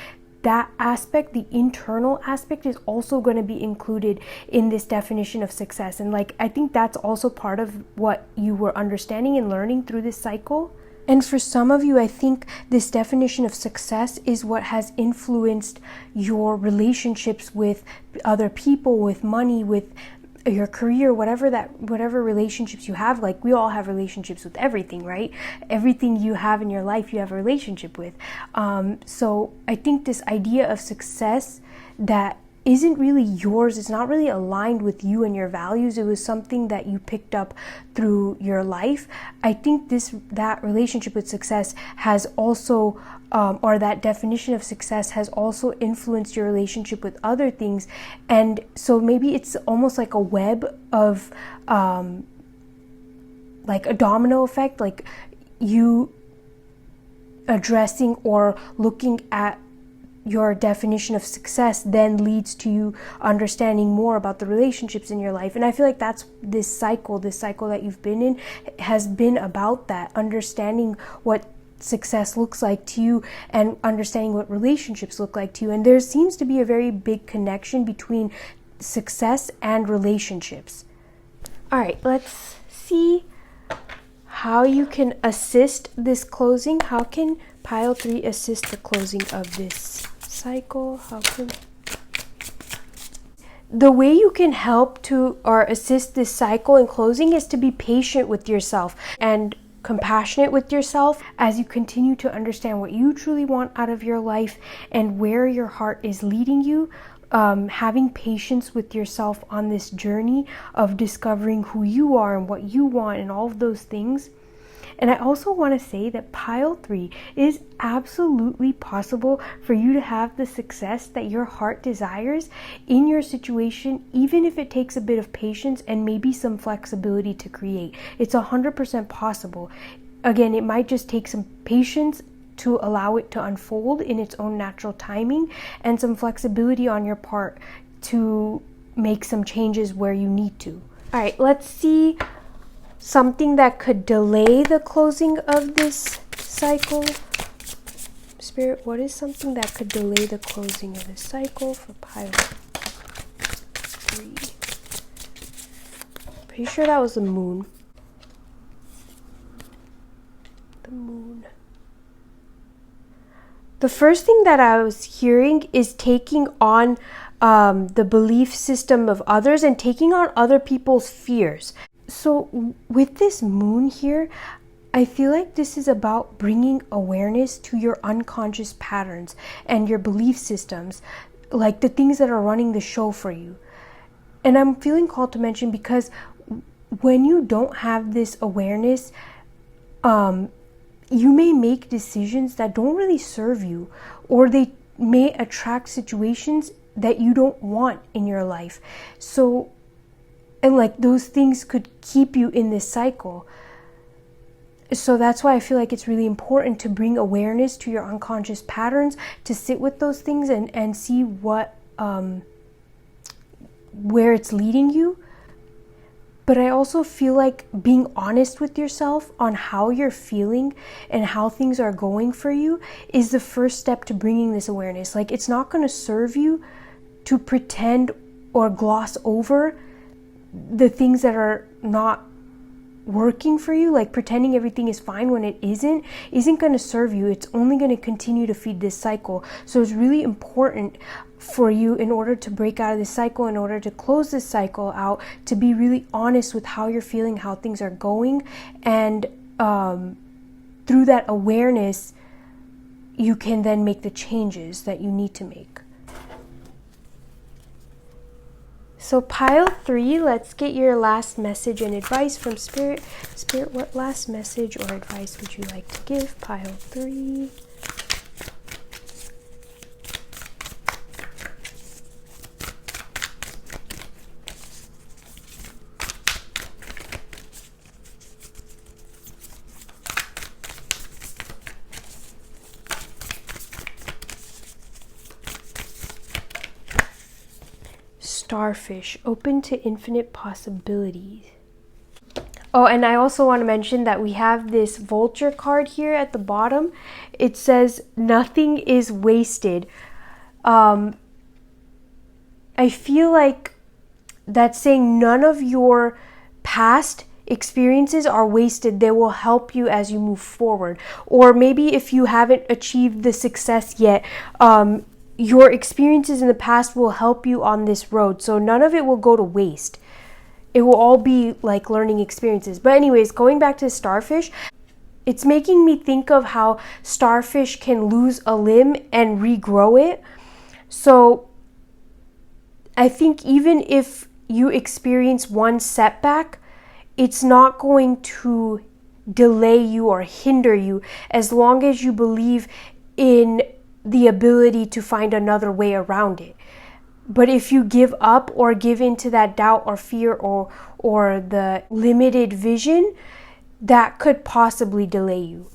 S1: that aspect, the internal aspect, is also going to be included in this definition of success. And like I think that's also part of what you were understanding and learning through this cycle. And for some of you, I think this definition of success is what has influenced your relationships with other people, with money, with your career, whatever relationships you have. Like we all have relationships with everything, right? Everything you have in your life, you have a relationship with. So I think this idea of success that isn't really yours, it's not really aligned with you and your values, it was something that you picked up through your life. I think that relationship with success has also or that definition of success has also influenced your relationship with other things. And so maybe it's almost like a web of like a domino effect, like you addressing or looking at your definition of success then leads to you understanding more about the relationships in your life. And I feel like that's this cycle that you've been in has been about that, understanding what success looks like to you and understanding what relationships look like to you. And there seems to be a very big connection between success and relationships. All right, let's see how you can assist this closing. How can pile 3 assist the closing of this cycle? The way you can help to or assist this cycle and closing is to be patient with yourself and compassionate with yourself as you continue to understand what you truly want out of your life and where your heart is leading you. Having patience with yourself on this journey of discovering who you are and what you want and all of those things. And I also want to say that pile 3 is absolutely possible for you to have the success that your heart desires in your situation, even if it takes a bit of patience and maybe some flexibility to create. It's 100% possible. Again, it might just take some patience to allow it to unfold in its own natural timing and some flexibility on your part to make some changes where you need to. All right, let's see something that could delay the closing of this cycle. Spirit, what is something that could delay the closing of this cycle for pile 3? Pretty sure that was the moon. The moon. The first thing that I was hearing is taking on the belief system of others and taking on other people's fears. So with this moon here, I feel like this is about bringing awareness to your unconscious patterns and your belief systems, like the things that are running the show for you. And I'm feeling called to mention because when you don't have this awareness, you may make decisions that don't really serve you, or they may attract situations that you don't want in your life. So, and like those things could keep you in this cycle. So that's why I feel like it's really important to bring awareness to your unconscious patterns, to sit with those things and see what, where it's leading you. But I also feel like being honest with yourself on how you're feeling and how things are going for you is the first step to bringing this awareness. Like, it's not going to serve you to pretend or gloss over the things that are not working for you. Like pretending everything is fine when it isn't going to serve you. It's only going to continue to feed this cycle. So it's really important for you, in order to break out of this cycle, in order to close this cycle out, to be really honest with how you're feeling, how things are going, and through that awareness you can then make the changes that you need to make. So pile 3, let's get your last message and advice from Spirit. Spirit, what last message or advice would you like to give? Pile 3. Starfish, open to infinite possibilities. Oh, and I also want to mention that we have this vulture card here at the bottom. It says, nothing is wasted. I feel like that's saying none of your past experiences are wasted. They will help you as you move forward. Or maybe if you haven't achieved the success yet, your experiences in the past will help you on this road. So none of it will go to waste. It will all be like learning experiences. But anyways, going back to starfish, it's making me think of how starfish can lose a limb and regrow it. So I think even if you experience one setback, it's not going to delay you or hinder you, as long as you believe in the ability to find another way around it. But if you give up or give into that doubt or fear or the limited vision, that could possibly delay you.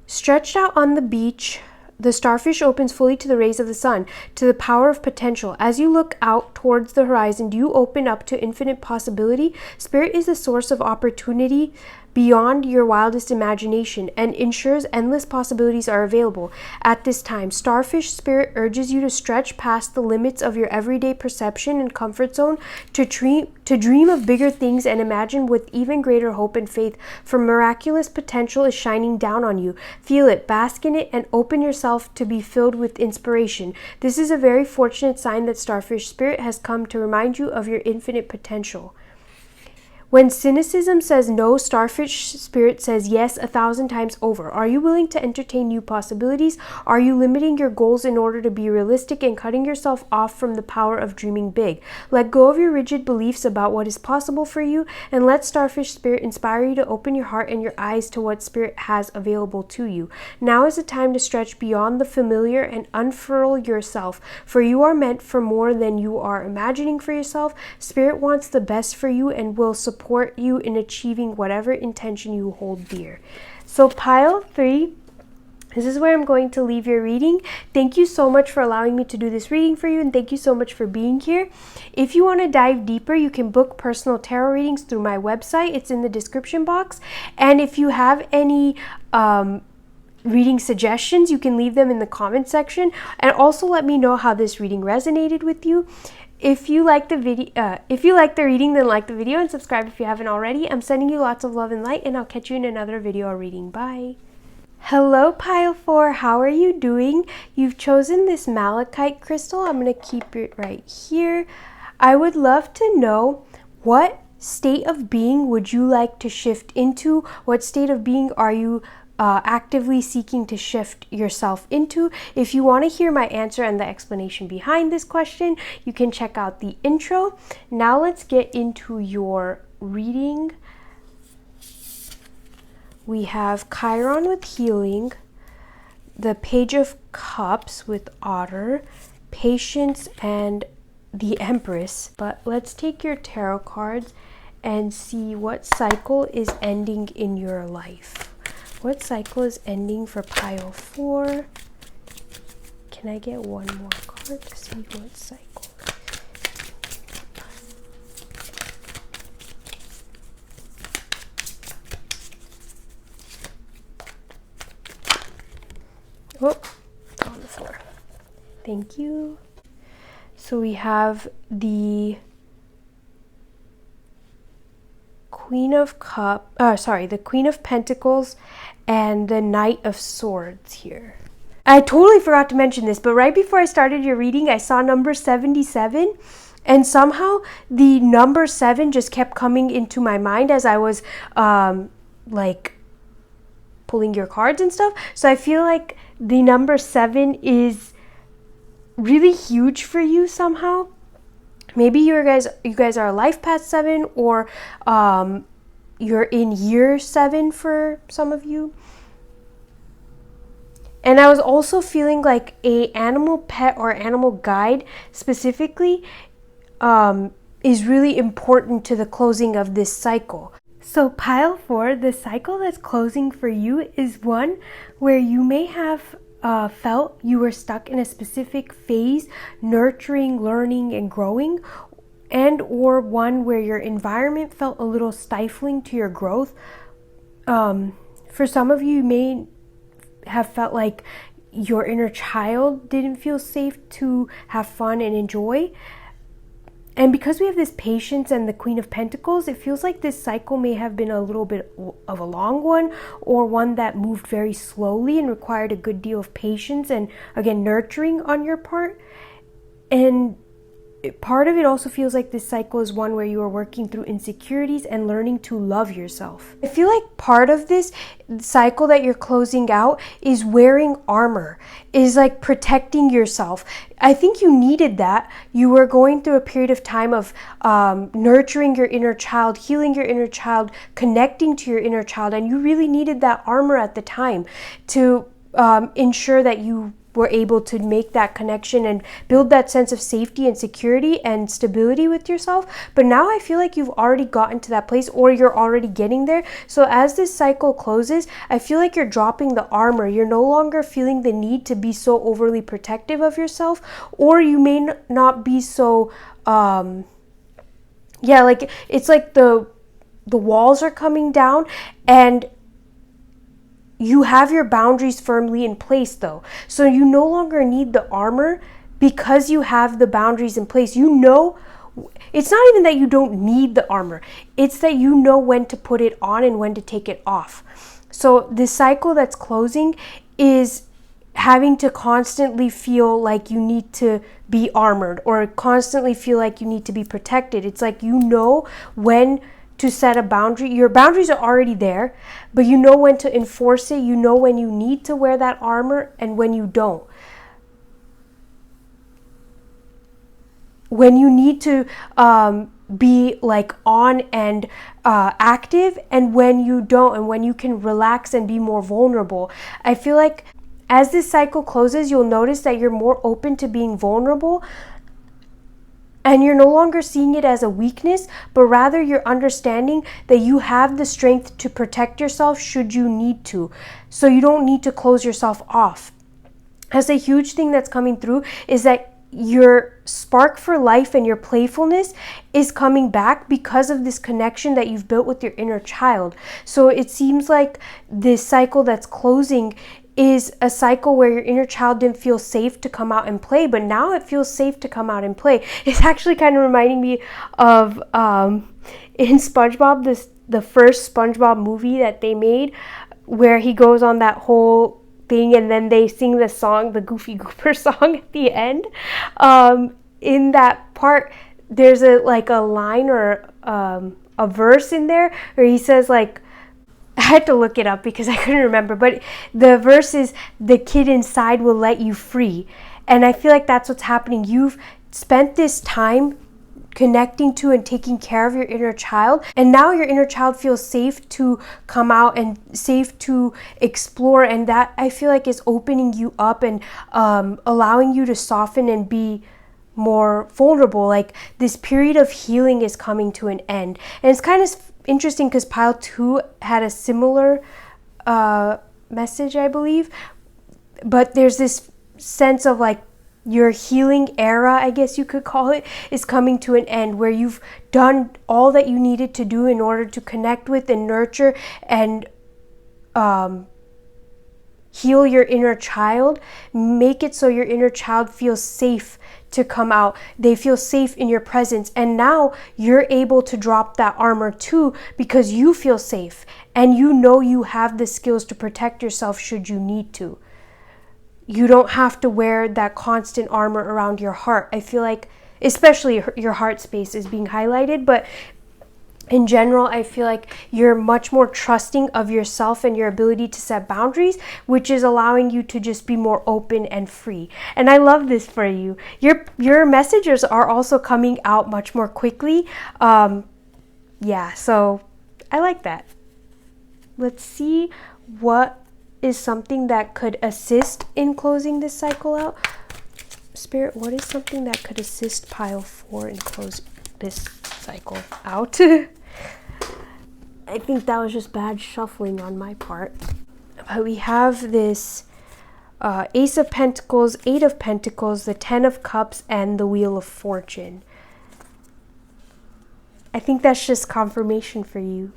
S1: Stretched out on the beach, the starfish opens fully to the rays of the sun, to the power of potential. As you look out towards the horizon, do you open up to infinite possibility? Spirit is the source of opportunity, beyond your wildest imagination and ensures endless possibilities are available. At this time, Starfish Spirit urges you to stretch past the limits of your everyday perception and comfort zone to dream of bigger things and imagine with even greater hope and faith, for miraculous potential is shining down on you. Feel it, bask in it, and open yourself to be filled with inspiration. This is a very fortunate sign that Starfish Spirit has come to remind you of your infinite potential. When cynicism says no, Starfish Spirit says yes 1,000 times over. Are you willing to entertain new possibilities? Are you limiting your goals in order to be realistic and cutting yourself off from the power of dreaming big? Let go of your rigid beliefs about what is possible for you and let Starfish Spirit inspire you to open your heart and your eyes to what Spirit has available to you. Now is the time to stretch beyond the familiar and unfurl yourself, for you are meant for more than you are imagining for yourself. Spirit wants the best for you and will support you in achieving whatever intention you hold dear. So pile 3, this is where I'm going to leave your reading. Thank you so much for allowing me to do this reading for you, and thank you so much for being here. If you want to dive deeper, you can book personal tarot readings through my website. It's in the description box. And if you have any reading suggestions, you can leave them in the comment section, and also let me know how this reading resonated with you. If you like the reading, then like the video and subscribe if you haven't already. I'm sending you lots of love and light, and I'll catch you in another video or reading. Bye. Hello pile 4, how are you doing? You've chosen this malachite crystal. I'm going to keep it right here. I would love to know, what state of being would you like to shift into? What state of being are you actively seeking to shift yourself into? If you want to hear my answer and the explanation behind this question, you can check out the intro. Now let's get into your reading. We have Chiron with healing, the Page of Cups with Otter, Patience, and the Empress. But let's take your tarot cards and see what cycle is ending in your life. What cycle is ending for pile 4? Can I get one more card to see what cycle? Oh, on the floor. Thank you. So we have the the Queen of Pentacles and the Knight of Swords here. I totally forgot to mention this, but right before I started your reading, I saw number 77, and somehow the number 7 just kept coming into my mind as I was like pulling your cards and stuff. So I feel like the number 7 is really huge for you somehow. Maybe you guys are life path 7, or you're in year 7 for some of you. And I was also feeling like a animal pet or animal guide specifically is really important to the closing of this cycle. So pile 4, the cycle that's closing for you is one where you may have felt you were stuck in a specific phase, nurturing, learning, and growing, and or one where your environment felt a little stifling to your growth. For some of you, you may have felt like your inner child didn't feel safe to have fun and enjoy. And because we have this Patience and the Queen of Pentacles, it feels like this cycle may have been a little bit of a long one, or one that moved very slowly and required a good deal of patience and, again, nurturing on your part. And part of it also feels like this cycle is one where you are working through insecurities and learning to love yourself. I feel like part of this cycle that you're closing out is wearing armor, is like protecting yourself. I think you needed that. You were going through a period of time of nurturing your inner child, healing your inner child, connecting to your inner child, and you really needed that armor at the time to ensure that you were able to make that connection and build that sense of safety and security and stability with yourself. But now I feel like you've already gotten to that place, or you're already getting there. So as this cycle closes, I feel like you're dropping the armor. You're no longer feeling the need to be so overly protective of yourself, or you may not be so like it's like the the walls are coming down, and you have your boundaries firmly in place though. So you no longer need the armor because you have the boundaries in place. You know, it's not even that you don't need the armor. It's that you know when to put it on and when to take it off. So this cycle that's closing is having to constantly feel like you need to be armored or constantly feel like you need to be protected. It's like you know when to set a boundary. Your boundaries are already there, but you know when to enforce it. You know when you need to wear that armor and when you don't. When you need to be like on and active, and when you don't, and when you can relax and be more vulnerable. I feel like as this cycle closes, you'll notice that you're more open to being vulnerable, and you're no longer seeing it as a weakness, but rather you're understanding that you have the strength to protect yourself should you need to. So you don't need to close yourself off. As a huge thing that's coming through is that your spark for life and your playfulness is coming back because of this connection that you've built with your inner child. So it seems like this cycle that's closing is a cycle where your inner child didn't feel safe to come out and play, but now it feels safe to come out and play. It's actually kind of reminding me of in SpongeBob, the first SpongeBob movie that they made, where he goes on that whole thing and then they sing the song, the Goofy Gooper song at the end. In that part, there's a line or a verse in there where he says like, I had to look it up because I couldn't remember, but the verse is, the kid inside will let you free. And I feel like that's what's happening. You've spent this time connecting to and taking care of your inner child, and now your inner child feels safe to come out and safe to explore, and that I feel like is opening you up and allowing you to soften and be more vulnerable. Like this period of healing is coming to an end, and it's kind of interesting because pile 2 had a similar message, I believe, but there's this sense of like your healing era, I guess you could call it, is coming to an end, where you've done all that you needed to do in order to connect with and nurture and heal your inner child. Make it so your inner child feels safe to come out. They feel safe in your presence, and now you're able to drop that armor too because you feel safe and you know you have the skills to protect yourself should you need to. You don't have to wear that constant armor around your heart. I feel like especially your heart space is being highlighted, but in general, I feel like you're much more trusting of yourself and your ability to set boundaries, which is allowing you to just be more open and free. And I love this for you. Your messages are also coming out much more quickly. Yeah, so I like that. Let's see what is something that could assist in closing this cycle out. Spirit, what is something that could assist pile 4 in closing this cycle out? I think that was just bad shuffling on my part. But we have this Ace of Pentacles, 8 of Pentacles, the 10 of Cups, and the Wheel of Fortune. I think that's just confirmation for you.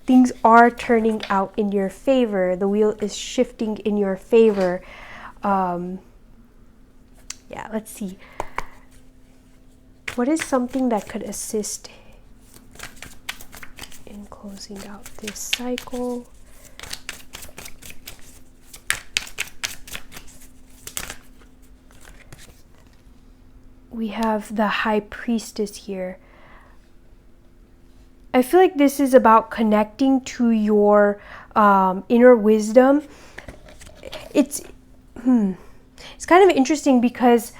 S1: Things are turning out in your favor. The wheel is shifting in your favor. Yeah, let's see. What is something that could assist in closing out this cycle? We have the High Priestess here. I feel like this is about connecting to your inner wisdom. It's kind of interesting because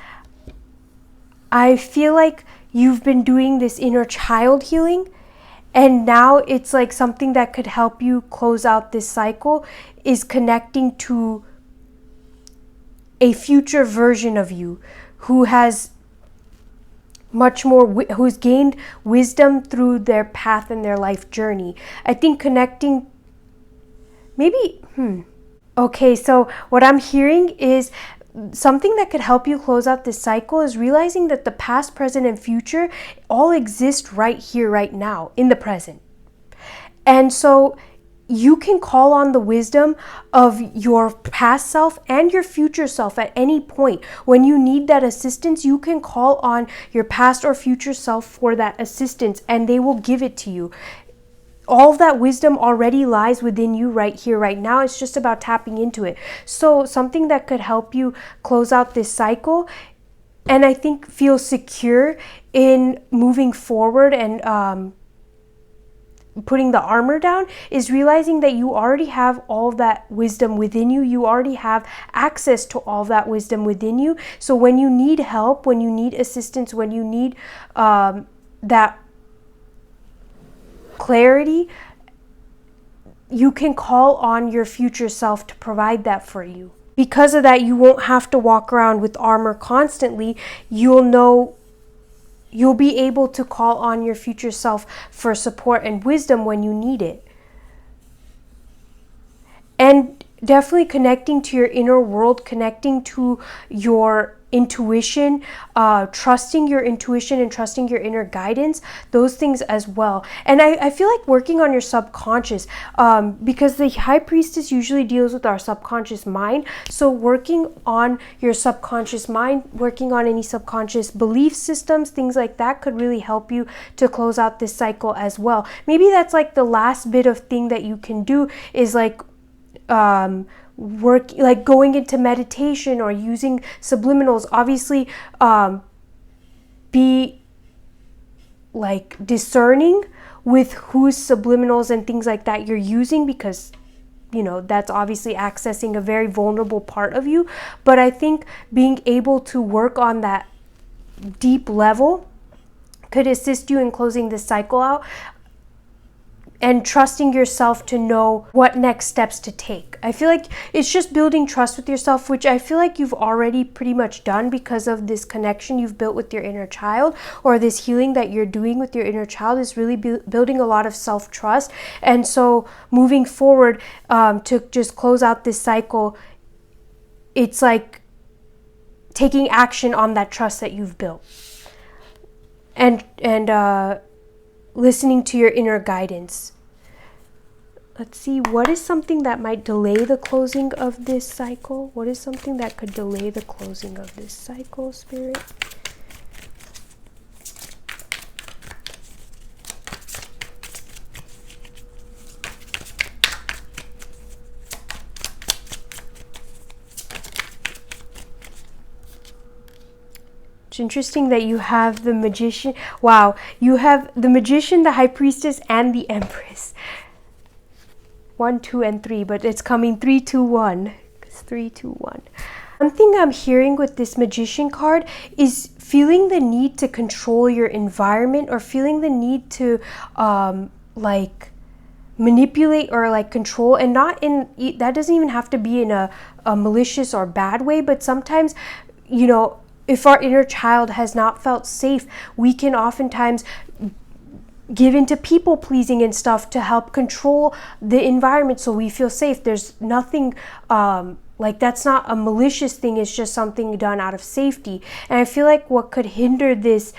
S1: I feel like you've been doing this inner child healing, and now it's like something that could help you close out this cycle is connecting to a future version of you who has much more, who's gained wisdom through their path and their life journey. I think connecting, maybe, okay, so what I'm hearing is something that could help you close out this cycle is realizing that the past, present, and future all exist right here, right now, in the present. And so you can call on the wisdom of your past self and your future self at any point. When you need that assistance, you can call on your past or future self for that assistance, and they will give it to you. All of that wisdom already lies within you right here, right now. It's just about tapping into it. So something that could help you close out this cycle, and I think feel secure in moving forward and putting the armor down, is realizing that you already have all that wisdom within you. You already have access to all that wisdom within you. So when you need help, when you need assistance, when you need that clarity, you can call on your future self to provide that for you. Because of that, you won't have to walk around with armor constantly. You'll be able to call on your future self for support and wisdom when you need it. And definitely connecting to your inner world, connecting to your intuition, trusting your intuition and trusting your inner guidance, those things as well. And I feel like working on your subconscious, because the High Priestess usually deals with our subconscious mind. So working on your subconscious mind, working on any subconscious belief systems, things like that could really help you to close out this cycle as well. Maybe that's like the last bit of thing that you can do, is like work, like going into meditation or using subliminals. Obviously be like discerning with whose subliminals and things like that you're using, because that's obviously accessing a very vulnerable part of you. But I think being able to work on that deep level could assist you in closing this cycle out and trusting yourself to know what next steps to take. I feel like it's just building trust with yourself, which I feel like you've already pretty much done because of this connection you've built with your inner child, or this healing that you're doing with your inner child is really building a lot of self-trust. And so moving forward, to just close out this cycle, it's like taking action on that trust that you've built. And listening to your inner guidance. Let's see, what is something that might delay the closing of this cycle? What is something that could delay the closing of this cycle, Spirit? It's interesting that you have the Magician. Wow, you have the Magician, the High Priestess, and the Empress. 1, 2, and 3, but it's coming 3, 2, 1. It's 3, 2, 1. One thing I'm hearing with this Magician card is feeling the need to control your environment, or feeling the need to like manipulate or like control, and not in, that doesn't even have to be in a malicious or bad way, but sometimes, if our inner child has not felt safe, we can oftentimes give into people pleasing and stuff to help control the environment so we feel safe. There's nothing like, that's not a malicious thing, it's just something done out of safety. And I feel like what could hinder this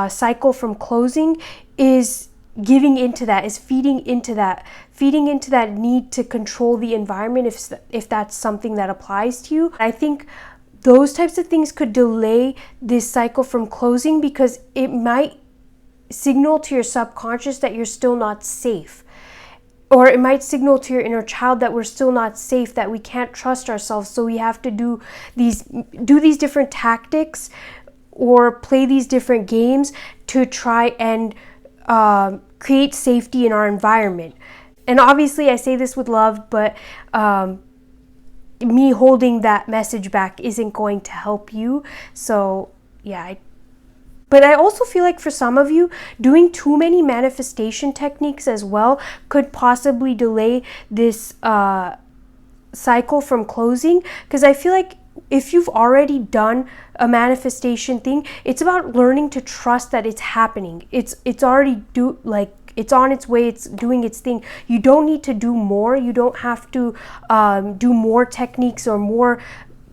S1: cycle from closing is giving into that, is feeding into that need to control the environment, if that's something that applies to you. I think those types of things could delay this cycle from closing, because it might signal to your subconscious that you're still not safe. Or it might signal to your inner child that we're still not safe, that we can't trust ourselves. So we have to do these different tactics or play these different games to try and create safety in our environment. And obviously I say this with love, but me holding that message back isn't going to help you. So yeah, but I also feel like for some of you, doing too many manifestation techniques as well could possibly delay this cycle from closing. Because I feel like if you've already done a manifestation thing, it's about learning to trust that it's happening. It's already it's on its way, it's doing its thing. You don't need to do more. You don't have to do more techniques or more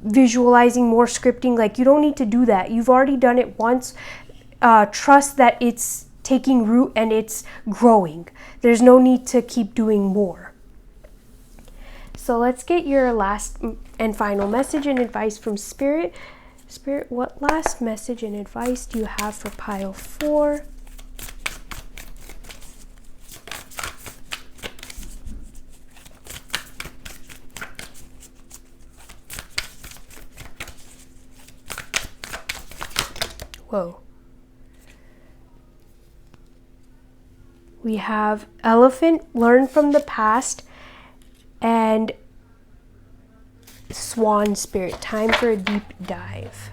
S1: visualizing, more scripting. Like, you don't need to do that. You've already done it once. Trust that it's taking root and it's growing. There's no need to keep doing more. So let's get your last and final message and advice from Spirit. Spirit, what last message and advice do you have for pile 4? Whoa. We have Elephant, learn from the past, and Swan Spirit, time for a deep dive.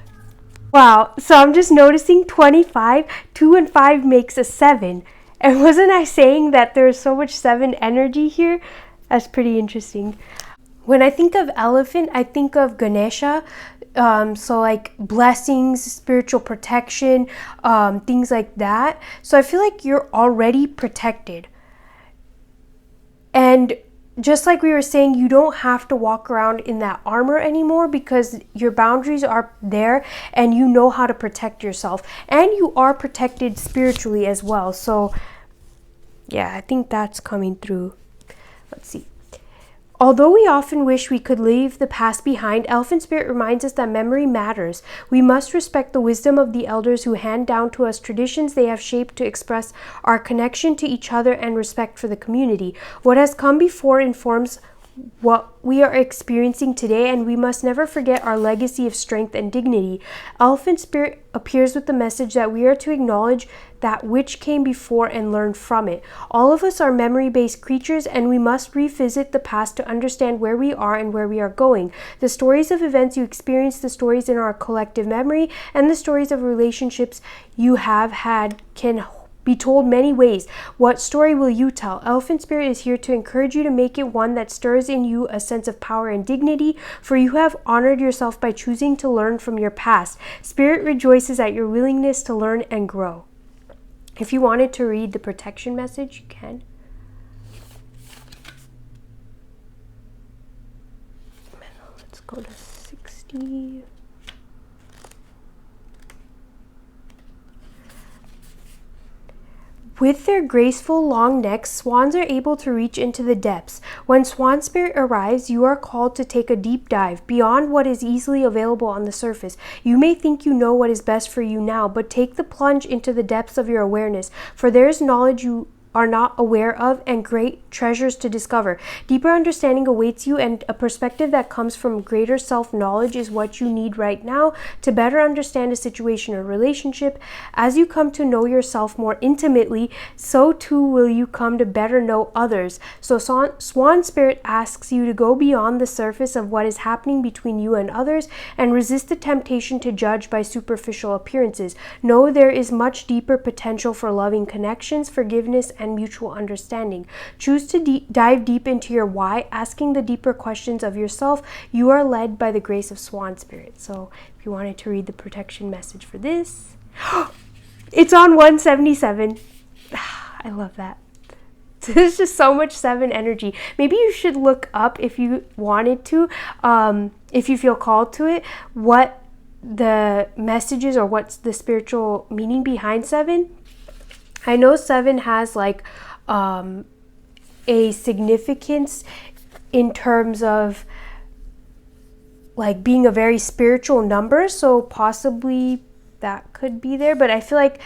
S1: Wow, so I'm just noticing 25, 2 and 5 makes a 7. And wasn't I saying that there's so much 7 energy here? That's pretty interesting. When I think of elephant, I think of Ganesha. So like blessings, spiritual protection, things like that. So I feel like you're already protected. And just like we were saying, you don't have to walk around in that armor anymore because your boundaries are there and you know how to protect yourself. And you are protected spiritually as well. So yeah, I think that's coming through. Let's see. Although we often wish we could leave the past behind, Elephant Spirit reminds us that memory matters. We must respect the wisdom of the elders who hand down to us traditions they have shaped to express our connection to each other and respect for the community. What has come before informs what we are experiencing today, and we must never forget our legacy of strength and dignity. Elephant Spirit appears with the message that we are to acknowledge that which came before and learn from it. All of us are memory-based creatures, and we must revisit the past to understand where we are and where we are going. The stories of events you experience, the stories in our collective memory, and the stories of relationships you have had can be told many ways. What story will you tell? Elephant Spirit is here to encourage you to make it one that stirs in you a sense of power and dignity, for you have honored yourself by choosing to learn from your past. Spirit rejoices at your willingness to learn and grow. If you wanted to read the protection message, you can. Let's go to 60. With their graceful long necks, swans are able to reach into the depths. When Swan Spirit arrives, you are called to take a deep dive beyond what is easily available on the surface. You may think you know what is best for you now, but take the plunge into the depths of your awareness, for there is knowledge you are not aware of and great treasures to discover. Deeper understanding awaits you, and a perspective that comes from greater self-knowledge is what you need right now to better understand a situation or relationship. As you come to know yourself more intimately, so too will you come to better know others. So Swan Spirit asks you to go beyond the surface of what is happening between you and others and resist the temptation to judge by superficial appearances. Know there is much deeper potential for loving connections, forgiveness, and mutual understanding. Choose to dive deep into your why, asking the deeper questions of yourself. You are led by the grace of Swan Spirit. So if you wanted to read the protection message for this, it's on 177. I love that. There's just so much 7 energy. Maybe you should look up, if you wanted to, if you feel called to it, what the message is or what's the spiritual meaning behind 7. I know 7 has like a significance in terms of like being a very spiritual number, so possibly that could be there, but I feel like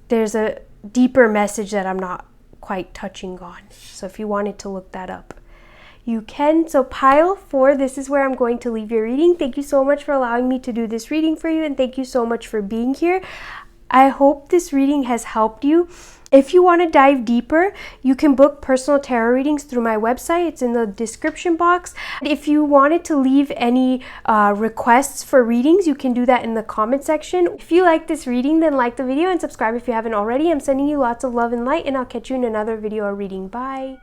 S1: there's a deeper message that I'm not quite touching on. So if you wanted to look that up, you can. So pile 4, this is where I'm going to leave your reading. Thank you so much for allowing me to do this reading for you, and thank you so much for being here. I hope this reading has helped you. If you want to dive deeper, you can book personal tarot readings through my website. It's in the description box. If you wanted to leave any requests for readings, you can do that in the comment section. If you like this reading, then like the video and subscribe if you haven't already. I'm sending you lots of love and light, and I'll catch you in another video or reading. Bye.